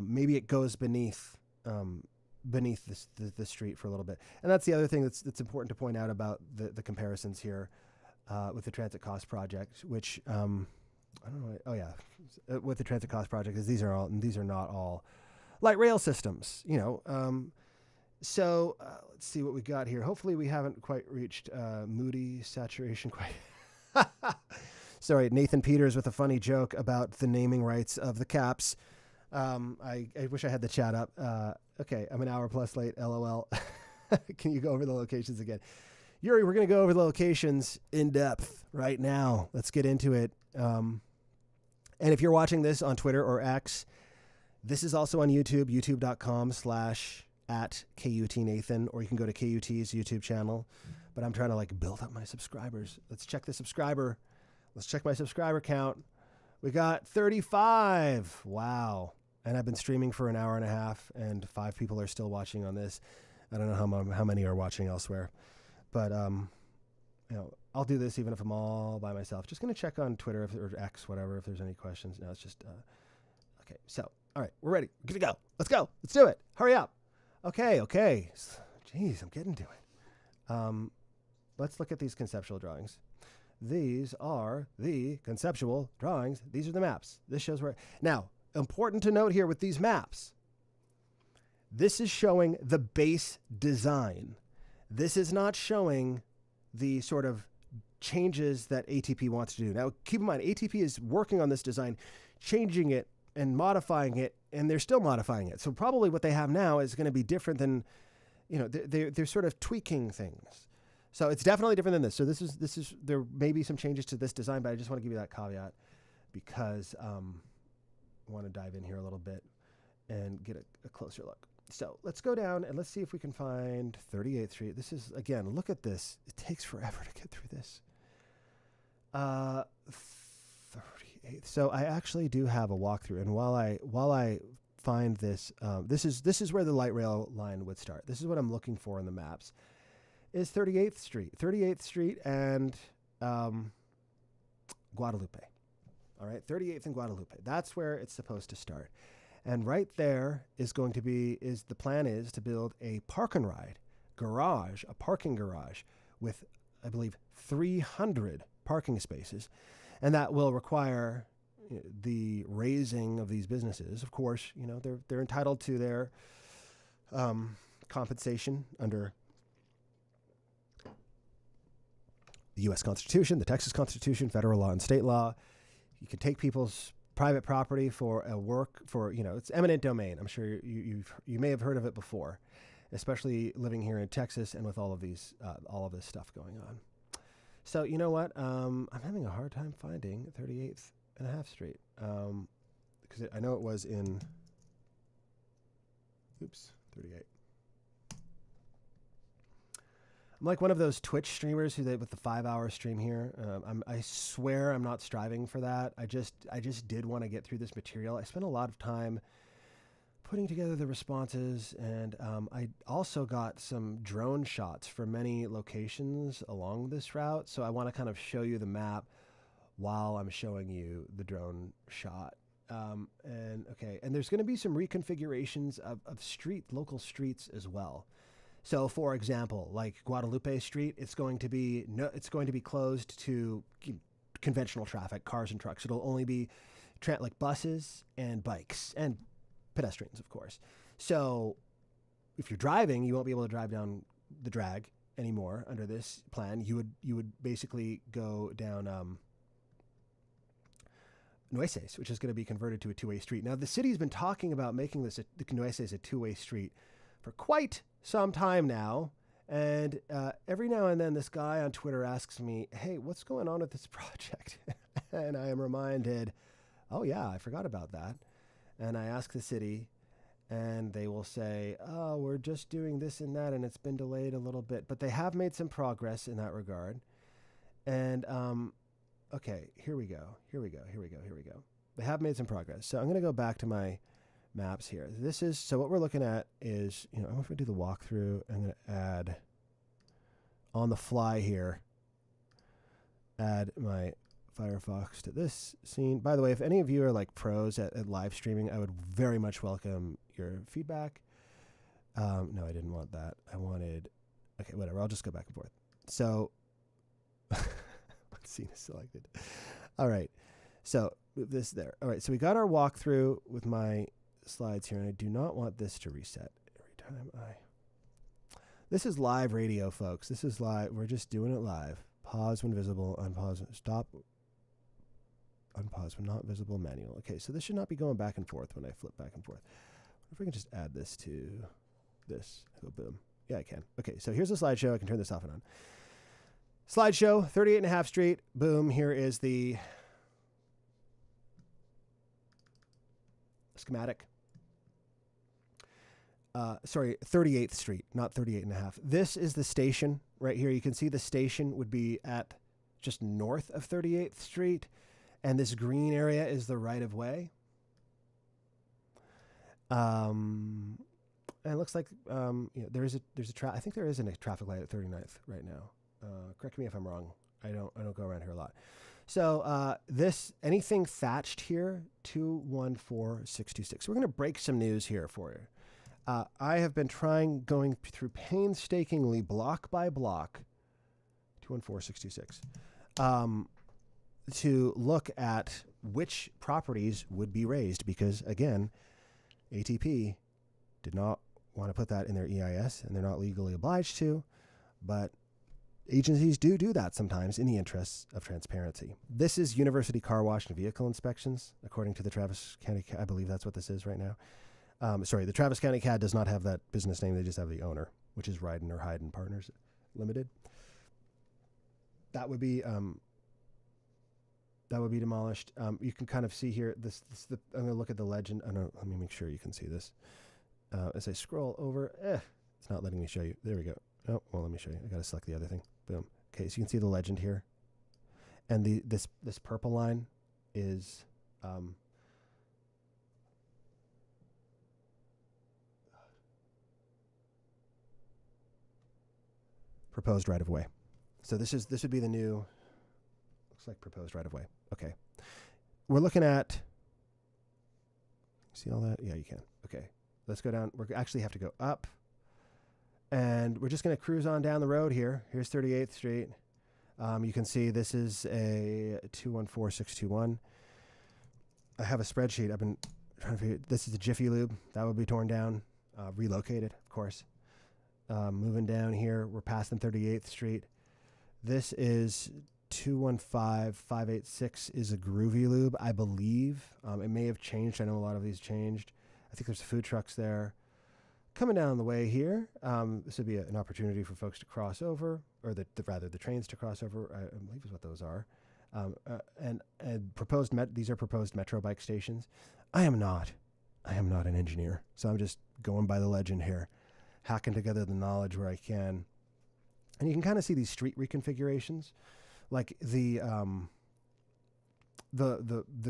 Maybe it goes beneath the street for a little bit. And that's the other thing that's important to point out about the comparisons here with the Transit Cost Project, which I don't know. Oh yeah, with the transit cost project, is these are not all light rail systems. So let's see what we got here. Hopefully we haven't quite reached moody saturation quite. Sorry, Nathan Peters with a funny joke about the naming rights of the caps. I wish I had the chat up. Okay, I'm an hour plus late. LOL. Can you go over the locations again? Yuri, we're going to go over the locations in depth right now. Let's get into it. And if you're watching this on Twitter or X, this is also on YouTube, youtube.com/@KUTNathan, or you can go to KUT's YouTube channel. But I'm trying to build up my subscribers. Let's check the subscriber. Let's check my subscriber count. We got 35. Wow. And I've been streaming for an hour and a half, and 5 people are still watching on this. I don't know how many are watching elsewhere. But, I'll do this even if I'm all by myself. Just going to check on Twitter or X, whatever, if there's any questions. No, it's just, okay. So, all right, we're ready. Good to go. Let's go. Let's do it. Hurry up. Okay. Jeez, I'm getting to it. Let's look at these conceptual drawings. These are the conceptual drawings. These are the maps. This shows where. Now, important to note here with these maps, this is showing the base design. This is not showing the sort of changes that ATP wants to do. Now, keep in mind, ATP is working on this design, changing it and modifying it, and they're still modifying it. So probably what they have now is going to be different than, they're sort of tweaking things. So it's definitely different than this. So this is there may be some changes to this design, but I just want to give you that caveat because I want to dive in here a little bit and get a closer look. So let's go down and let's see if we can find 38th Street. This is, again, look at this. It takes forever to get through this. 38th. So I actually do have a walkthrough, and while I find this, this is where the light rail line would start. This is what I'm looking for in the maps. Is 38th Street. 38th Street and Guadalupe. All right, 38th and Guadalupe. That's where it's supposed to start. And right there is the plan is to build a park and ride garage, a parking garage with, I believe, 300 parking spaces. And that will require the raising of these businesses. Of course, they're entitled to their compensation under the U.S. Constitution, the Texas Constitution, federal law, and state law. You can take people's private property for it's eminent domain. I'm sure you may have heard of it before, especially living here in Texas and with all of this stuff going on. So you know what? I'm having a hard time finding 38th and a half Street because I know it was in 38. I'm like one of those Twitch streamers with the 5-hour stream here. I swear I'm not striving for that. I just did want to get through this material. I spent a lot of time putting together the responses, and I also got some drone shots from many locations along this route. So I want to kind of show you the map while I'm showing you the drone shot. And there's going to be some reconfigurations of local streets as well. So, for example, like Guadalupe Street, it's going to be closed to conventional traffic, cars and trucks. It'll only be like buses and bikes and pedestrians, of course. So, if you're driving, you won't be able to drive down the drag anymore under this plan. You would basically go down Nueces, which is going to be converted to a two-way street. Now, the city's been talking about making the Nueces a two-way street for quite some time now, and every now and then this guy on Twitter asks me, hey, what's going on with this project? And I am reminded, oh yeah, I forgot about that. And I ask the city, and they will say, oh, we're just doing this and that, and it's been delayed a little bit, but they have made some progress in that regard. And okay, here we go. They have made some progress. So I'm going to go back to my maps here. So what we're looking at is, I'm going to do the walkthrough. I'm going to add on the fly here, add my Firefox to this scene. By the way, if any of you are like pros at live streaming, I would very much welcome your feedback. No, I didn't want that. I wanted, okay, whatever. I'll just go back and forth. So, what scene is selected? All right. So move this there. All right, so we got our walkthrough with my slides here, and I do not want this to reset every time This is live radio, folks. This is live. We're just doing it live. Pause when visible, unpause, stop, unpause when not visible, manual. Okay, so this should not be going back and forth when I flip back and forth. What if I can just add this to this? Go boom. Yeah, I can. Okay, so here's the slideshow. I can turn this off and on. Slideshow, 38.5 Street. Boom. Here is the schematic. Sorry, 38th Street, not 38.5. This is the station right here. You can see the station would be at just north of 38th Street, and this green area is the right of way. And it looks like there's a I think there is a traffic light at 39th right now. Correct me if I'm wrong. I don't go around here a lot. So anything thatched here, 214626. We're going to break some news here for you. I have been going through painstakingly, block by block, 214626, to look at which properties would be raised because, again, ATP did not want to put that in their EIS, and they're not legally obliged to, but agencies do that sometimes in the interests of transparency. This is University Car Wash and Vehicle Inspections, according to the Travis County. I believe that's what this is right now. Sorry, the Travis County CAD does not have that business name. They just have the owner, which is Ryden or Hyden Partners Limited. That would be demolished. You can kind of see here. I'm going to look at the legend. Let me make sure you can see this. As I scroll over, it's not letting me show you. There we go. Oh, well, let me show you. I got to select the other thing. Boom. Okay, so you can see the legend here, and this purple line is. Proposed right of way. So this would be the new, looks like proposed right of way. Okay. We're looking at, see all that? Yeah, you can. Okay. Let's go down. We actually have to go up, and we're just going to cruise on down the road here. Here's 38th Street. You can see this is a 214621. I have a spreadsheet. I've been trying to figure, this is a Jiffy Lube. That would be torn down, relocated, of course. Moving down here, we're passing 38th Street. This is 215586 is a Groovy Lube, I believe. It may have changed. I know a lot of these changed. I think there's food trucks there. Coming down the way here, this would be an opportunity for folks to cross over, or rather the trains to cross over, I believe is what those are. And these are proposed Metro bike stations. I am not an engineer, so I'm just going by the legend here. Hacking together the knowledge where I can. And you can kind of see these street reconfigurations. Like the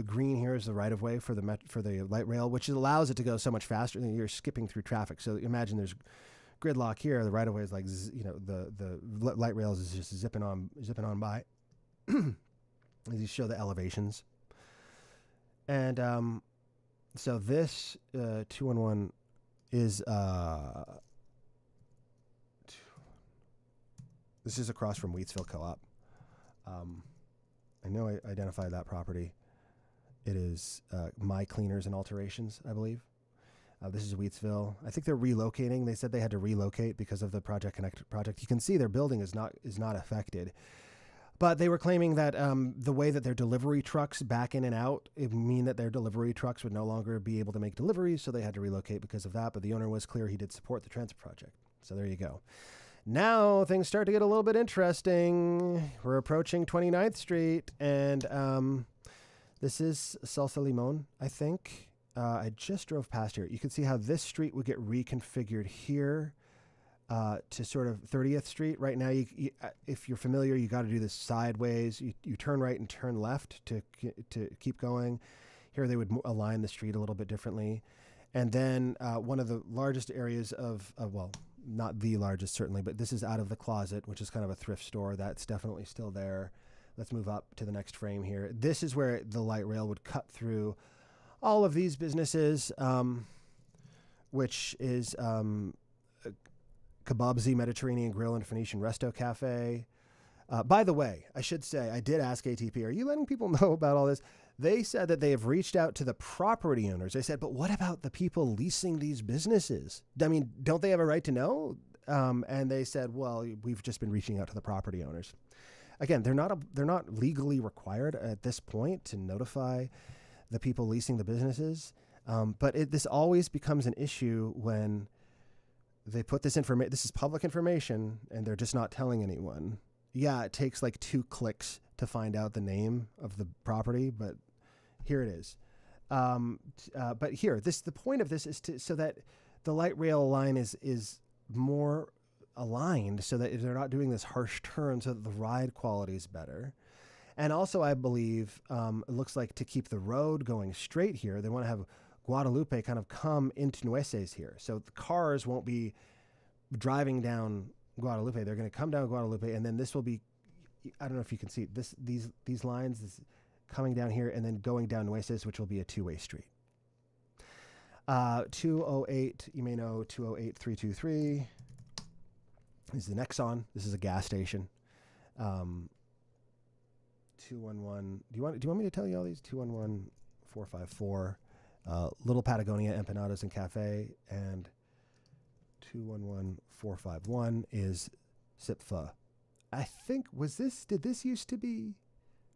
green here is the right of way for the light rail, which allows it to go so much faster than you're skipping through traffic. So imagine there's gridlock here. The right of way is like, the light rails is just zipping on by. As you show the elevations. And so this 211 is this is across from Wheatsville Co-op. I know I identified that property. It is My Cleaners and Alterations, I believe. This is Wheatsville. I think they're relocating. They said they had to relocate because of the Project Connect project. You can see their building is not affected. But they were claiming that the way that their delivery trucks back in and out, it would mean that their delivery trucks would no longer be able to make deliveries, so they had to relocate because of that. But the owner was clear he did support the transit project. So there you go. Now things start to get a little bit interesting. We're approaching 29th Street, and this is Salsa Limon, I think. I just drove past here. You can see how this street would get reconfigured here to sort of 30th Street. Right now, you if you're familiar, you got to do this sideways. You turn right and turn left to keep going. Here they would align the street a little bit differently. And then one of the largest areas of well, not the largest certainly, but this is Out of the Closet, which is kind of a thrift store. That's definitely still there. Let's move up to the next frame here. This is where the light rail would cut through all of these businesses, which is Kebabzi Mediterranean Grill and Phoenician Resto Cafe. By the way, I should say, I did ask ATP, are you letting people know about all this? They said that they have reached out to the property owners. They said, but what about the people leasing these businesses? I mean, don't they have a right to know? And they said, well, we've just been reaching out to the property owners. Again, they're not legally required at this point to notify the people leasing the businesses. But this always becomes an issue when they put this information. This is public information, and they're just not telling anyone. Yeah, it takes like 2 clicks to find out the name of the property, but here it is. But here, the point of this is so that the light rail line is more aligned, so that they're not doing this harsh turn, so that the ride quality is better. And also, I believe it looks like to keep the road going straight here, they want to have Guadalupe kind of come into Nueces here, so the cars won't be driving down Guadalupe. They're going to come down Guadalupe, and then this will be, I don't know if you can see this, these lines coming down here and then going down Nueces, which will be a 2-way street. 208, you may know 208-323 is the Nexon. This is a gas station. 211. Do you want me to tell you all these? 211-454. Little Patagonia Empanadas and Cafe, and 211-451 is SIPFA. I think did this used to be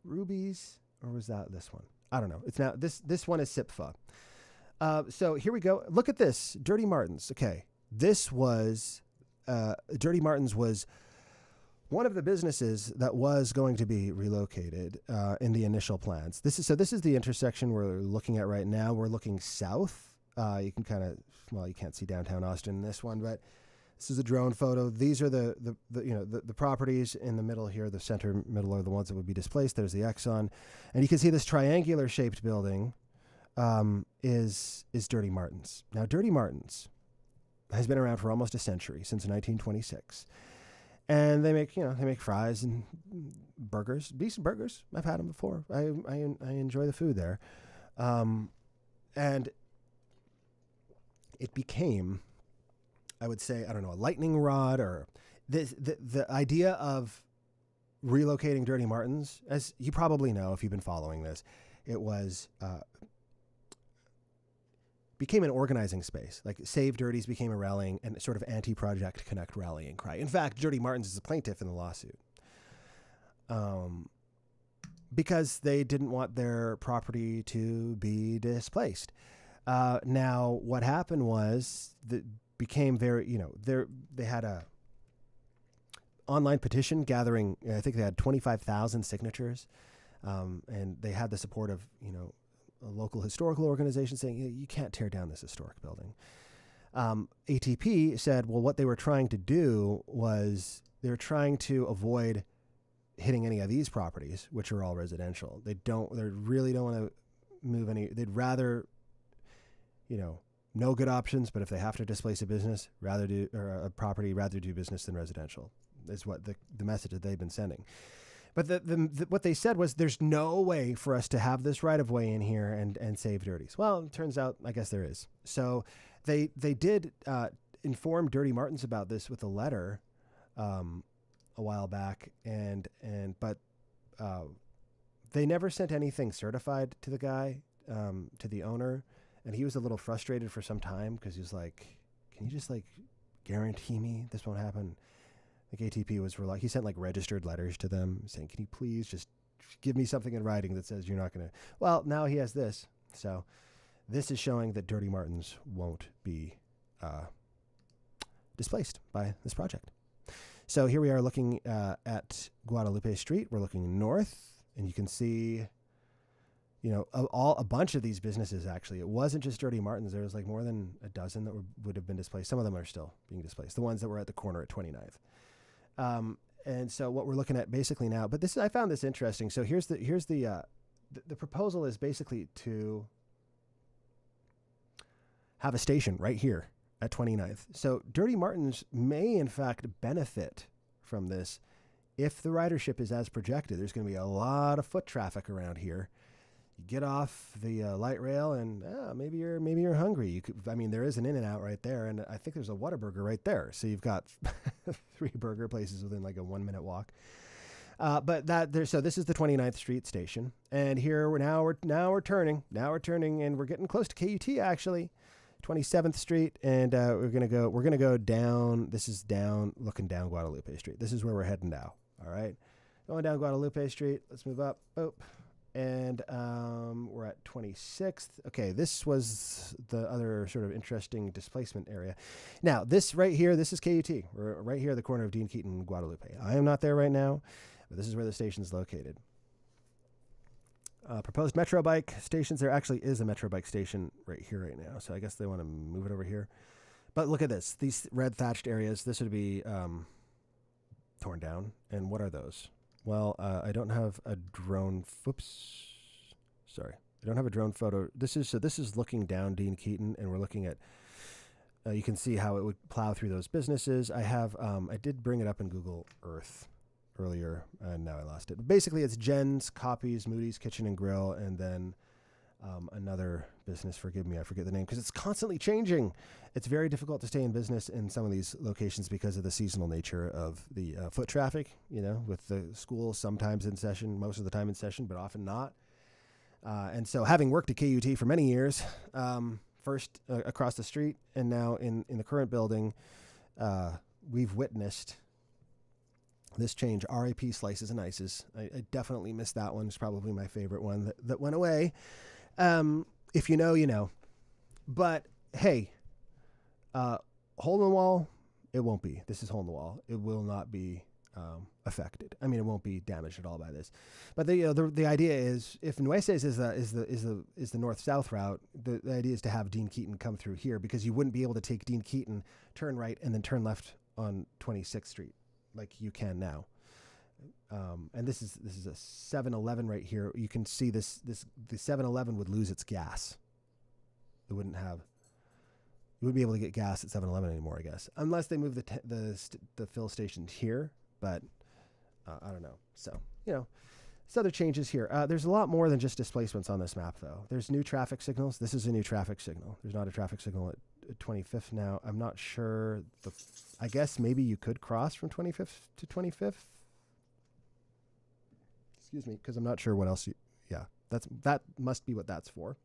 Ruby's, or was that this one? I don't know. It's now this one is SIPFA. So here we go. Look at this, Dirty Martin's. Okay, this was Dirty Martin's was one of the businesses that was going to be relocated in the initial plans. This is the intersection we're looking at right now. We're looking south. You can kind of, well, you can't see downtown Austin in this one, but this is a drone photo. These are the properties in the middle here. The center middle are the ones that would be displaced. There's the Exxon, and you can see this triangular shaped building is Dirty Martin's. Now, Dirty Martin's has been around for almost a century, since 1926. And they make fries and burgers, decent burgers. I've had them before. I enjoy the food there. And it became, I would say, I don't know, a lightning rod, or the idea of relocating Dirty Martin's, as you probably know if you've been following this, it was became an organizing space. Like Save Dirties became a rallying and sort of anti-Project Connect rallying cry. In fact, Dirty Martin's is a plaintiff in the lawsuit because they didn't want their property to be displaced. Now, what happened was that became very, they had a online petition gathering. I think they had 25,000 signatures, and they had the support of, a local historical organization saying, you can't tear down this historic building. ATP said, well, what they were trying to do was they were trying to avoid hitting any of these properties, which are all residential. They really don't want to move any. They'd rather, no good options, but if they have to displace a business, rather do business than residential, is what the message that they've been sending. But what they said was, there's no way for us to have this right of way in here and save Dirties. Well, it turns out, I guess there is. So they did inform Dirty Martin's about this with a letter a while back, but they never sent anything certified to the guy, to the owner, and he was a little frustrated for some time because he was like, "Can you just guarantee me this won't happen?" ATP was he sent registered letters to them saying, "Can you please just give me something in writing that says you're not going to?" Well, now he has this. So this is showing that Dirty Martin's won't be displaced by this project. So here we are looking at Guadalupe Street. We're looking north, and you can see, a bunch of these businesses, actually. It wasn't just Dirty Martin's. There was more than a dozen that would have been displaced. Some of them are still being displaced, the ones that were at the corner at 29th. And so what we're looking at basically now, but I found this interesting. So here's the proposal is basically to have a station right here at 29th. So Dirty Martin's may in fact benefit from this if the ridership is as projected. There's going to be a lot of foot traffic around here. You get off the light rail and maybe you're hungry. There is an In-N-Out right there, and I think there's a Whataburger right there. So you've got 3 burger places within a 1-minute walk. But that there, so this is the 29th Street station, and here we're turning, and we're getting close to KUT actually, 27th Street, and we're gonna go down. This is looking down Guadalupe Street. This is where we're heading now. All right, going down Guadalupe Street. Let's move up. Oh, and we're at 26th. Okay, this was the other sort of interesting displacement area. Now, this right here, this is KUT. We're right here at the corner of Dean Keaton and Guadalupe. I am not there right now, but this is where the station's located. Proposed Metro bike stations. There actually is a Metro bike station right here right now, so I guess they want to move it over here. But look at this. These red thatched areas, this would be torn down. And what are those? Well, I don't have a drone. Oops. Sorry. I don't have a drone photo. This is looking down Dean Keaton, and we're looking at, you can see how it would plow through those businesses. I did bring it up in Google Earth earlier, and now I lost it. But basically, it's Jen's, Copies, Moody's Kitchen and Grill, and then another business. Forgive me, I forget the name because it's constantly changing. It's very difficult to stay in business in some of these locations because of the seasonal nature of the foot traffic, with the school sometimes in session, most of the time in session, but often not. And so having worked at KUT for many years, first across the street and now in the current building, we've witnessed this change. RIP Slices and Ices. I definitely missed that one. It's probably my favorite one that went away. If you know, you know. But hey, hole in the wall, it won't be. This is hole in the wall. It will not be affected. I mean, it won't be damaged at all by this. But the idea is, if Nueces is the north-south route, the idea is to have Dean Keaton come through here, because you wouldn't be able to take Dean Keaton, turn right, and then turn left on 26th Street like you can now. And this is a 7-Eleven right here. You can see the 7-Eleven would lose its gas. It wouldn't be able to get gas at 7-Eleven anymore, I guess, unless they move the fill stations here. But I don't know. So other changes here. There's a lot more than just displacements on this map, though. There's new traffic signals. This is a new traffic signal. There's not a traffic signal at 25th now. I'm not sure. I guess maybe you could cross from 25th to 25th. Excuse me, because I'm not sure what else. That must be what that's for.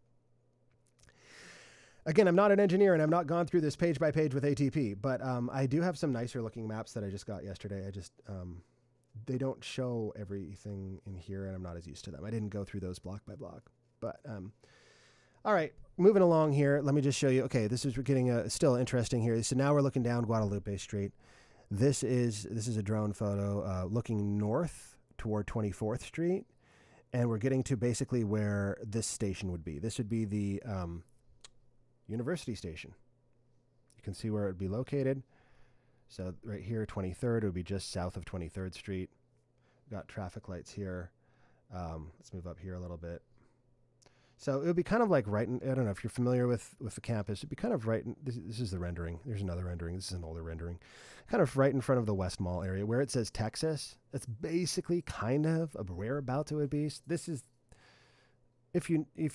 Again, I'm not an engineer, and I've not gone through this page by page with ATP, but I do have some nicer looking maps that I just got yesterday. They don't show everything in here, and I'm not as used to them. I didn't go through those block by block. But all right, moving along here. Let me just show you. Okay, this is getting still interesting here. So now we're looking down Guadalupe Street. This is a drone photo looking north toward 24th Street, and we're getting to basically where this station would be. This would be the University Station. You can see where it would be located. So right here, 23rd, it would be just south of 23rd Street. Got traffic lights here. Let's move up here a little bit. So it would be kind of like right in, I don't know if you're familiar with the campus, it'd be kind of right in, this is the rendering. There's another rendering. This is an older rendering. Kind of right in front of the West Mall area where it says Texas. That's basically kind of whereabouts it would be. This is, if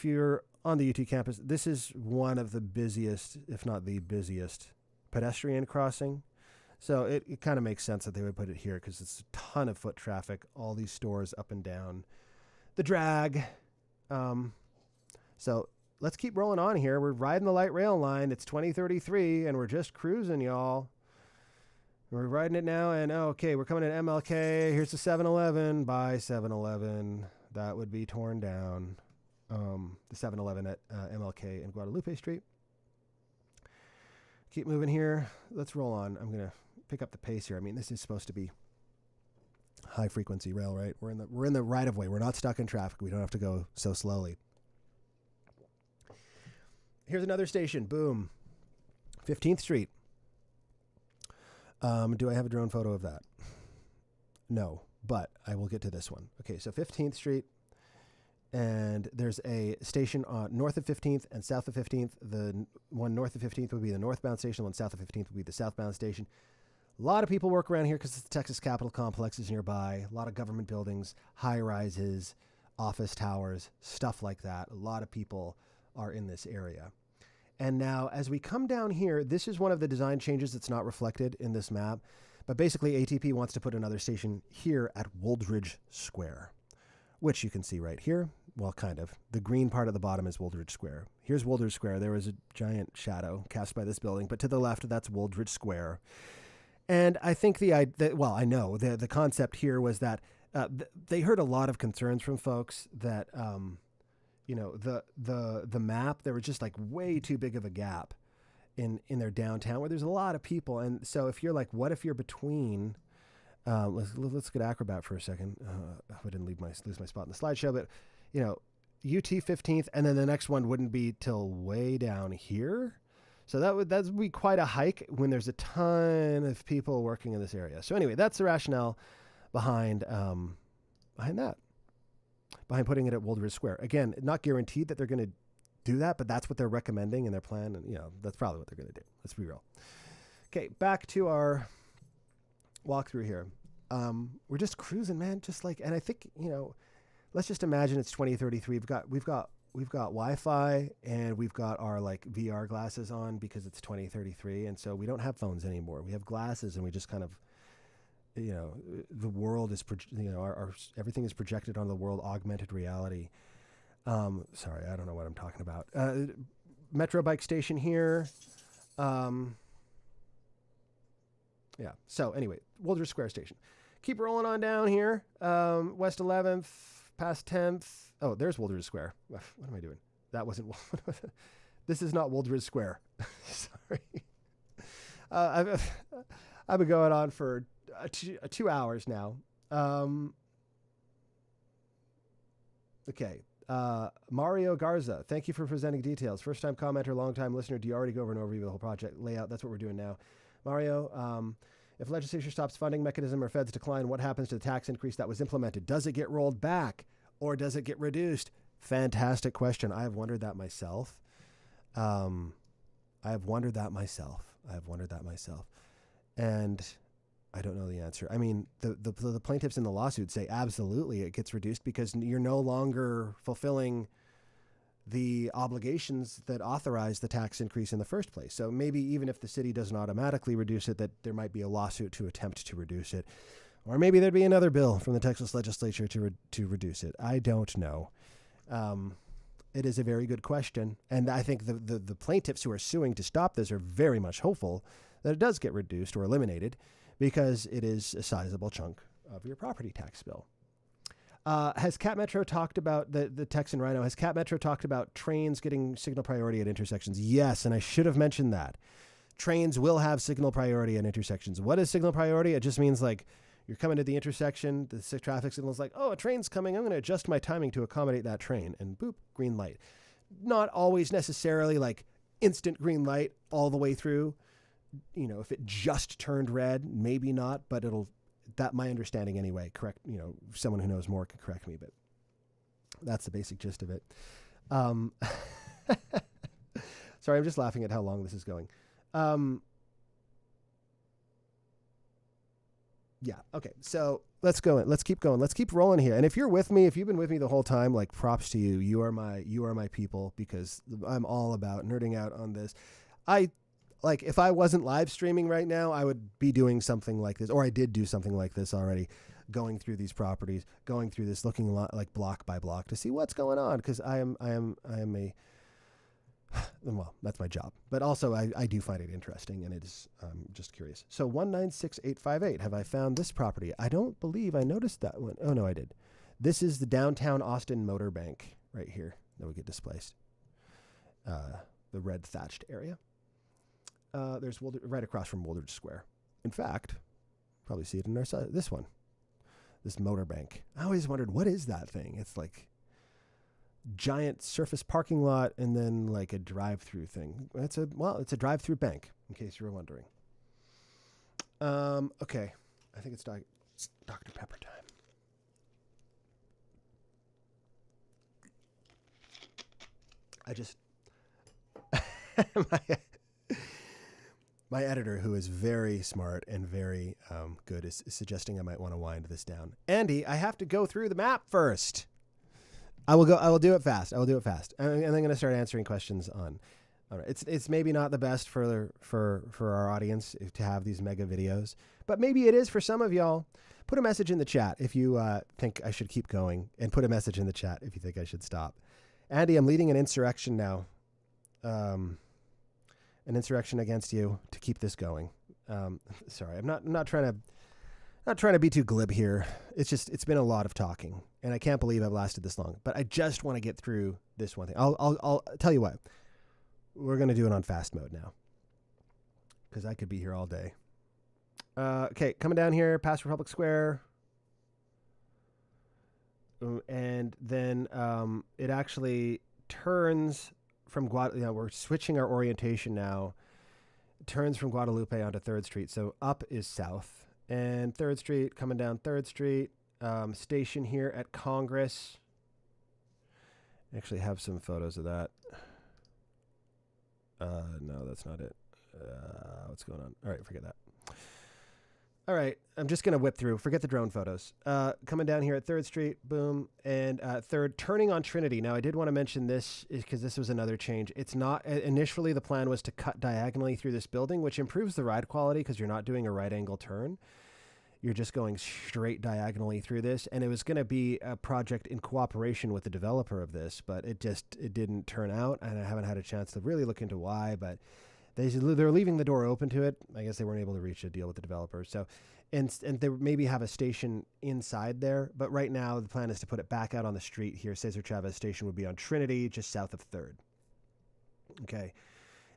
you're on the UT campus, this is one of the busiest, if not the busiest, pedestrian crossing. So it kind of makes sense that they would put it here because it's a ton of foot traffic, all these stores up and down the drag. So let's keep rolling on here. We're riding the light rail line. It's 2033, and we're just cruising, y'all. We're riding it now, and okay, we're coming to MLK. Here's the 7-Eleven. Bye, 7-Eleven. That would be torn down. The 7-Eleven at MLK and Guadalupe Street. Keep moving here. Let's roll on. I'm going to pick up the pace here. I mean, this is supposed to be high frequency rail, right? We're in the right of way. We're not stuck in traffic. We don't have to go so slowly. Here's another station. Boom. 15th Street. Do I have a drone photo of that? No, but I will get to this one. Okay, so 15th Street. And there's a station north of 15th and south of 15th. The one north of 15th would be the northbound station. The one south of 15th would be the southbound station. A lot of people work around here because the Texas Capitol Complex is nearby. A lot of government buildings, high-rises, office towers, stuff like that. A lot of people are in this area. And now, as we come down here, this is one of the design changes that's not reflected in this map. But basically, ATP wants to put another station here at Wooldridge Square, which you can see right here. Well, kind of. The green part at the bottom is Wooldridge Square. Here's Wooldridge Square. There was a giant shadow cast by this building, but to the left, that's Wooldridge Square. And I think I know the concept here was that they heard a lot of concerns from folks that, the map, there was just like way too big of a gap in their downtown where there's a lot of people. And so if you're like, what if you're between, let's get Acrobat for a second. I didn't lose my spot in the slideshow, but UT 15th, and then the next one wouldn't be till way down here. So that'd be quite a hike when there's a ton of people working in this area. So anyway, that's the rationale behind that, behind putting it at Wooldridge Square. Again, not guaranteed that they're going to do that, but that's what they're recommending in their plan, and that's probably what they're going to do. Let's be real. Okay, back to our walkthrough here. We're just cruising, man. Just like, and I think let's just imagine it's 2033. We've got Wi-Fi, and we've got our like VR glasses on because it's 2033, and so we don't have phones anymore. We have glasses, and we just kind of, the world is, our everything is projected on the world, augmented reality. Sorry, I don't know what I'm talking about. Metro bike station here. Yeah. So anyway, Wooldridge Square Station. Keep rolling on down here. West 11th, past 10th. Oh, there's Wooldridge Square. What am I doing? That wasn't. This is not Wooldridge Square. Sorry. I've been going on for 2 hours now. Okay. Mario Garza, thank you for presenting details. First time commenter, long time listener. Do you already go over an overview of the whole project layout? That's what we're doing now. Mario, if legislature stops funding mechanism or feds decline, what happens to the tax increase that was implemented? Does it get rolled back or does it get reduced? Fantastic question. I have wondered that myself. And I don't know the answer. I mean, the plaintiffs in the lawsuit say absolutely it gets reduced because you're no longer fulfilling the obligations that authorize the tax increase in the first place. So maybe even if the city doesn't automatically reduce it, that there might be a lawsuit to attempt to reduce it. Or maybe there'd be another bill from the Texas legislature to reduce it. I don't know. It is a very good question. And I think the plaintiffs who are suing to stop this are very much hopeful that it does get reduced or eliminated because it is a sizable chunk of your property tax bill. Has Cat Metro talked about the Texan Rhino? Has Cat Metro talked about trains getting signal priority at intersections? Yes, and I should have mentioned that. Trains will have signal priority at intersections. What is signal priority? It just means like you're coming to the intersection, the traffic signal is like, oh, a train's coming. I'm going to adjust my timing to accommodate that train. And boop, green light. Not always necessarily like instant green light all the way through. If it just turned red, maybe not, but that my understanding anyway, correct, someone who knows more can correct me, but that's the basic gist of it. Sorry, I'm just laughing at how long this is going. Yeah. Okay. So let's go in. Let's keep going. Let's keep rolling here. And if you're with me, if you've been with me the whole time, like props to you. You are my people because I'm all about nerding out on this. If I wasn't live streaming right now, I would be doing something like this, or I did do something like this already, going through these properties, going through this, looking like block by block to see what's going on. Because I am well, that's my job, but also I do find it interesting, and it is just curious. So 196858, have I found this property? I don't believe I noticed that one. Oh no, I did. This is the downtown Austin Motor Bank right here that would get displaced. The red thatched area. There's right across from Wooldridge Square. In fact, probably see it in our side. This one, this motor bank. I always wondered, what is that thing? It's like giant surface parking lot and then like a drive-through thing. It's a drive-through bank, in case you were wondering. Okay, I think it's Dr. Pepper time. I just my editor, who is very smart and very good, is suggesting I might want to wind this down. Andy, I have to go through the map first. I will do it fast. And then I'm going to start answering questions on I don't know. It's maybe not the best for our audience to have these mega videos, but maybe it is for some of y'all. Put a message in the chat if you think I should keep going, and put a message in the chat if you think I should stop. Andy, I'm leading an insurrection now. An insurrection against you to keep this going. Sorry, I'm not trying to be too glib here. It's been a lot of talking, and I can't believe I've lasted this long. But I just want to get through this one thing. I'll tell you what. We're gonna do it on fast mode now, because I could be here all day. Okay, coming down here, past Republic Square, and then it actually turns from we're switching our orientation now. It turns from Guadalupe onto 3rd Street. So up is south, and 3rd Street, coming down 3rd Street, station here at Congress. I actually have some photos of that. No, that's not it. What's going on? All right, forget that. All right, I'm just going to whip through. Forget the drone photos. Coming down here at 3rd Street, boom, and 3rd, turning on Trinity. Now, I did want to mention this because this was another change. It's not, initially the plan was to cut diagonally through this building, which improves the ride quality because you're not doing a right angle turn. You're just going straight diagonally through this, and it was going to be a project in cooperation with the developer of this, but it didn't turn out, and I haven't had a chance to really look into why, but they're leaving the door open to it. I guess they weren't able to reach a deal with the developer. So, and they maybe have a station inside there, but right now the plan is to put it back out on the street here. Cesar Chavez Station would be on Trinity, just south of 3rd. Okay.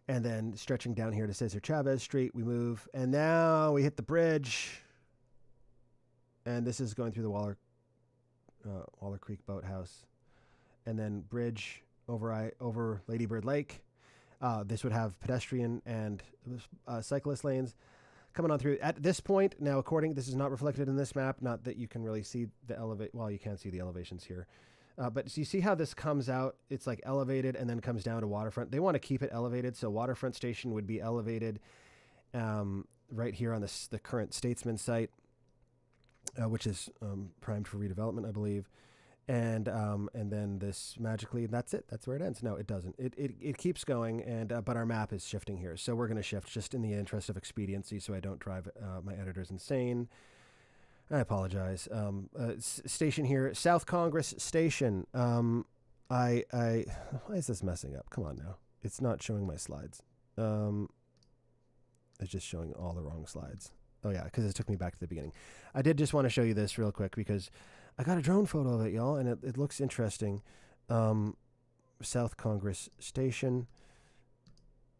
And then stretching down here to Cesar Chavez Street, we move, and now we hit the bridge. And this is going through the Waller Creek Boathouse, and then bridge over Lady Bird Lake. This would have pedestrian and cyclist lanes coming on through. At this point, now this is not reflected in this map. Not that you can really see the Well, you can see the elevations here, but you see how this comes out. It's like elevated and then comes down to waterfront. They want to keep it elevated, so waterfront station would be elevated right here on the current Statesman site. Which is primed for redevelopment, I believe, and then this magically, that's it. That's where it ends. No, it doesn't. It keeps going, and but our map is shifting here, so we're going to shift just in the interest of expediency, so I don't drive my editors insane. I apologize. Station here, South Congress Station. Why is this messing up? Come on now, it's not showing my slides. It's just showing all the wrong slides. Oh, yeah, because it took me back to the beginning. I did just want to show you this real quick because I got a drone photo of it, y'all, and it looks interesting. South Congress Station.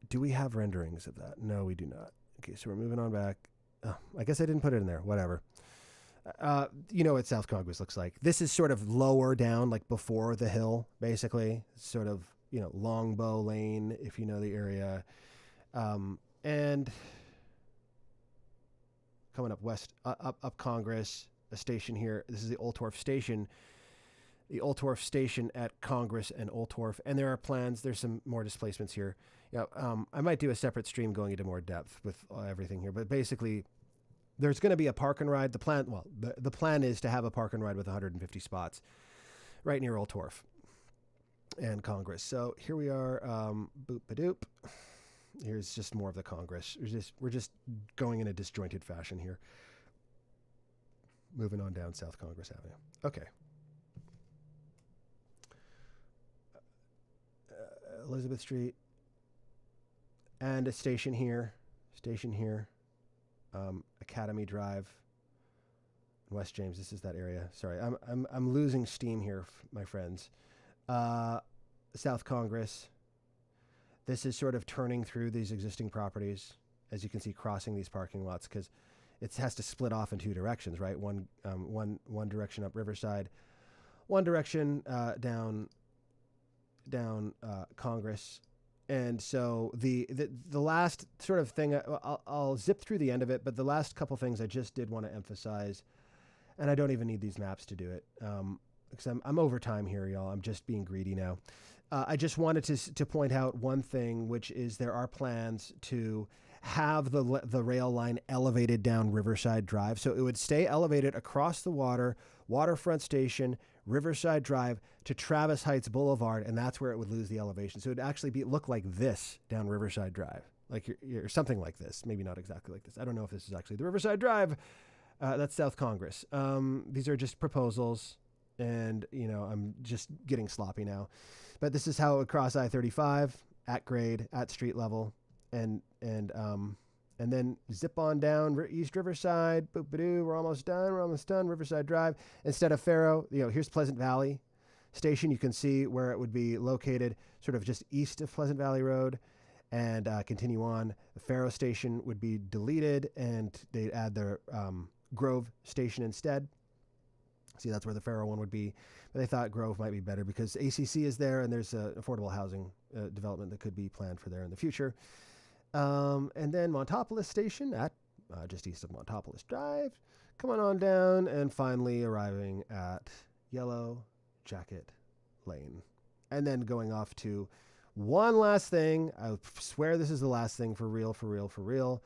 Do we have renderings of that? No, we do not. Okay, so we're moving on back. I guess I didn't put it in there. Whatever. You know what South Congress looks like. This is sort of lower down, like before the hill, basically. Sort of, Longbow Lane, if you know the area. And coming up west, up Congress, a station here. This is the Oltorf Station. The Oltorf Station at Congress and Oltorf. And there are plans. There's some more displacements here. I might do a separate stream going into more depth with everything here. But basically, there's going to be a park and ride. The plan is to have a park and ride with 150 spots right near Oltorf and Congress. So here we are. Boop-a-doop. Here's just more of the Congress. We're just going in a disjointed fashion here. Moving on down South Congress Avenue. Okay. Elizabeth Street. And a station here. Academy Drive. West James. This is that area. Sorry, I'm losing steam here, my friends. South Congress. This is sort of turning through these existing properties, as you can see, crossing these parking lots, because it has to split off in two directions, right? One direction up Riverside, one direction down Congress. And so the last sort of thing, I'll zip through the end of it, but the last couple things I just did want to emphasize, and I don't even need these maps to do it, because I'm over time here, y'all. I'm just being greedy now. I just wanted to point out one thing, which is there are plans to have the rail line elevated down Riverside Drive. So it would stay elevated across the waterfront station, Riverside Drive to Travis Heights Boulevard, and that's where it would lose the elevation. So it would actually look like this down Riverside Drive, like you're something like this. Maybe not exactly like this. I don't know if this is actually the Riverside Drive. That's South Congress. These are just proposals, and I'm just getting sloppy now. But this is how it would cross I-35 at grade, at street level, and then zip on down East Riverside. Boop-a-doo, we're almost done. Riverside Drive. Instead of Faro, here's Pleasant Valley Station. You can see where it would be located, sort of just east of Pleasant Valley Road, and continue on. The Faro Station would be deleted, and they'd add their Grove Station instead. See, that's where the Faro one would be. But they thought Grove might be better because ACC is there, and there's affordable housing development that could be planned for there in the future. And then Montopolis Station at just east of Montopolis Drive. Coming on down and finally arriving at Yellow Jacket Lane. And then going off to one last thing. I swear this is the last thing for real,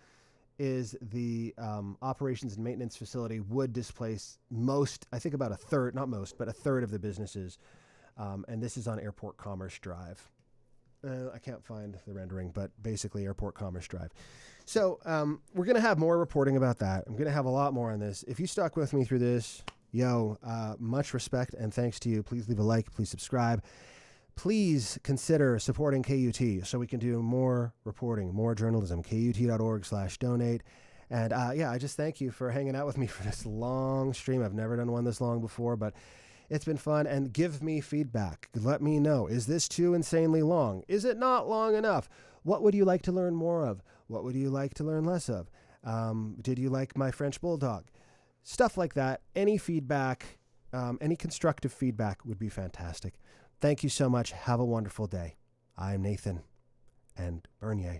is the operations and maintenance facility would displace most, I think about a third, not most, but a third of the businesses. And this is on Airport Commerce Drive. I can't find the rendering, but basically Airport Commerce Drive. So we're going to have more reporting about that. I'm going to have a lot more on this. If you stuck with me through this, much respect and thanks to you. Please leave a like. Please subscribe. Please consider supporting KUT so we can do more reporting, more journalism. KUT.org/donate. And I just thank you for hanging out with me for this long stream. I've never done one this long before, but it's been fun. And give me feedback. Let me know. Is this too insanely long? Is it not long enough? What would you like to learn more of? What would you like to learn less of? Did you like my French Bulldog? Stuff like that. Any feedback, any constructive feedback would be fantastic. Thank you so much. Have a wonderful day. I'm Nathan and Bernier.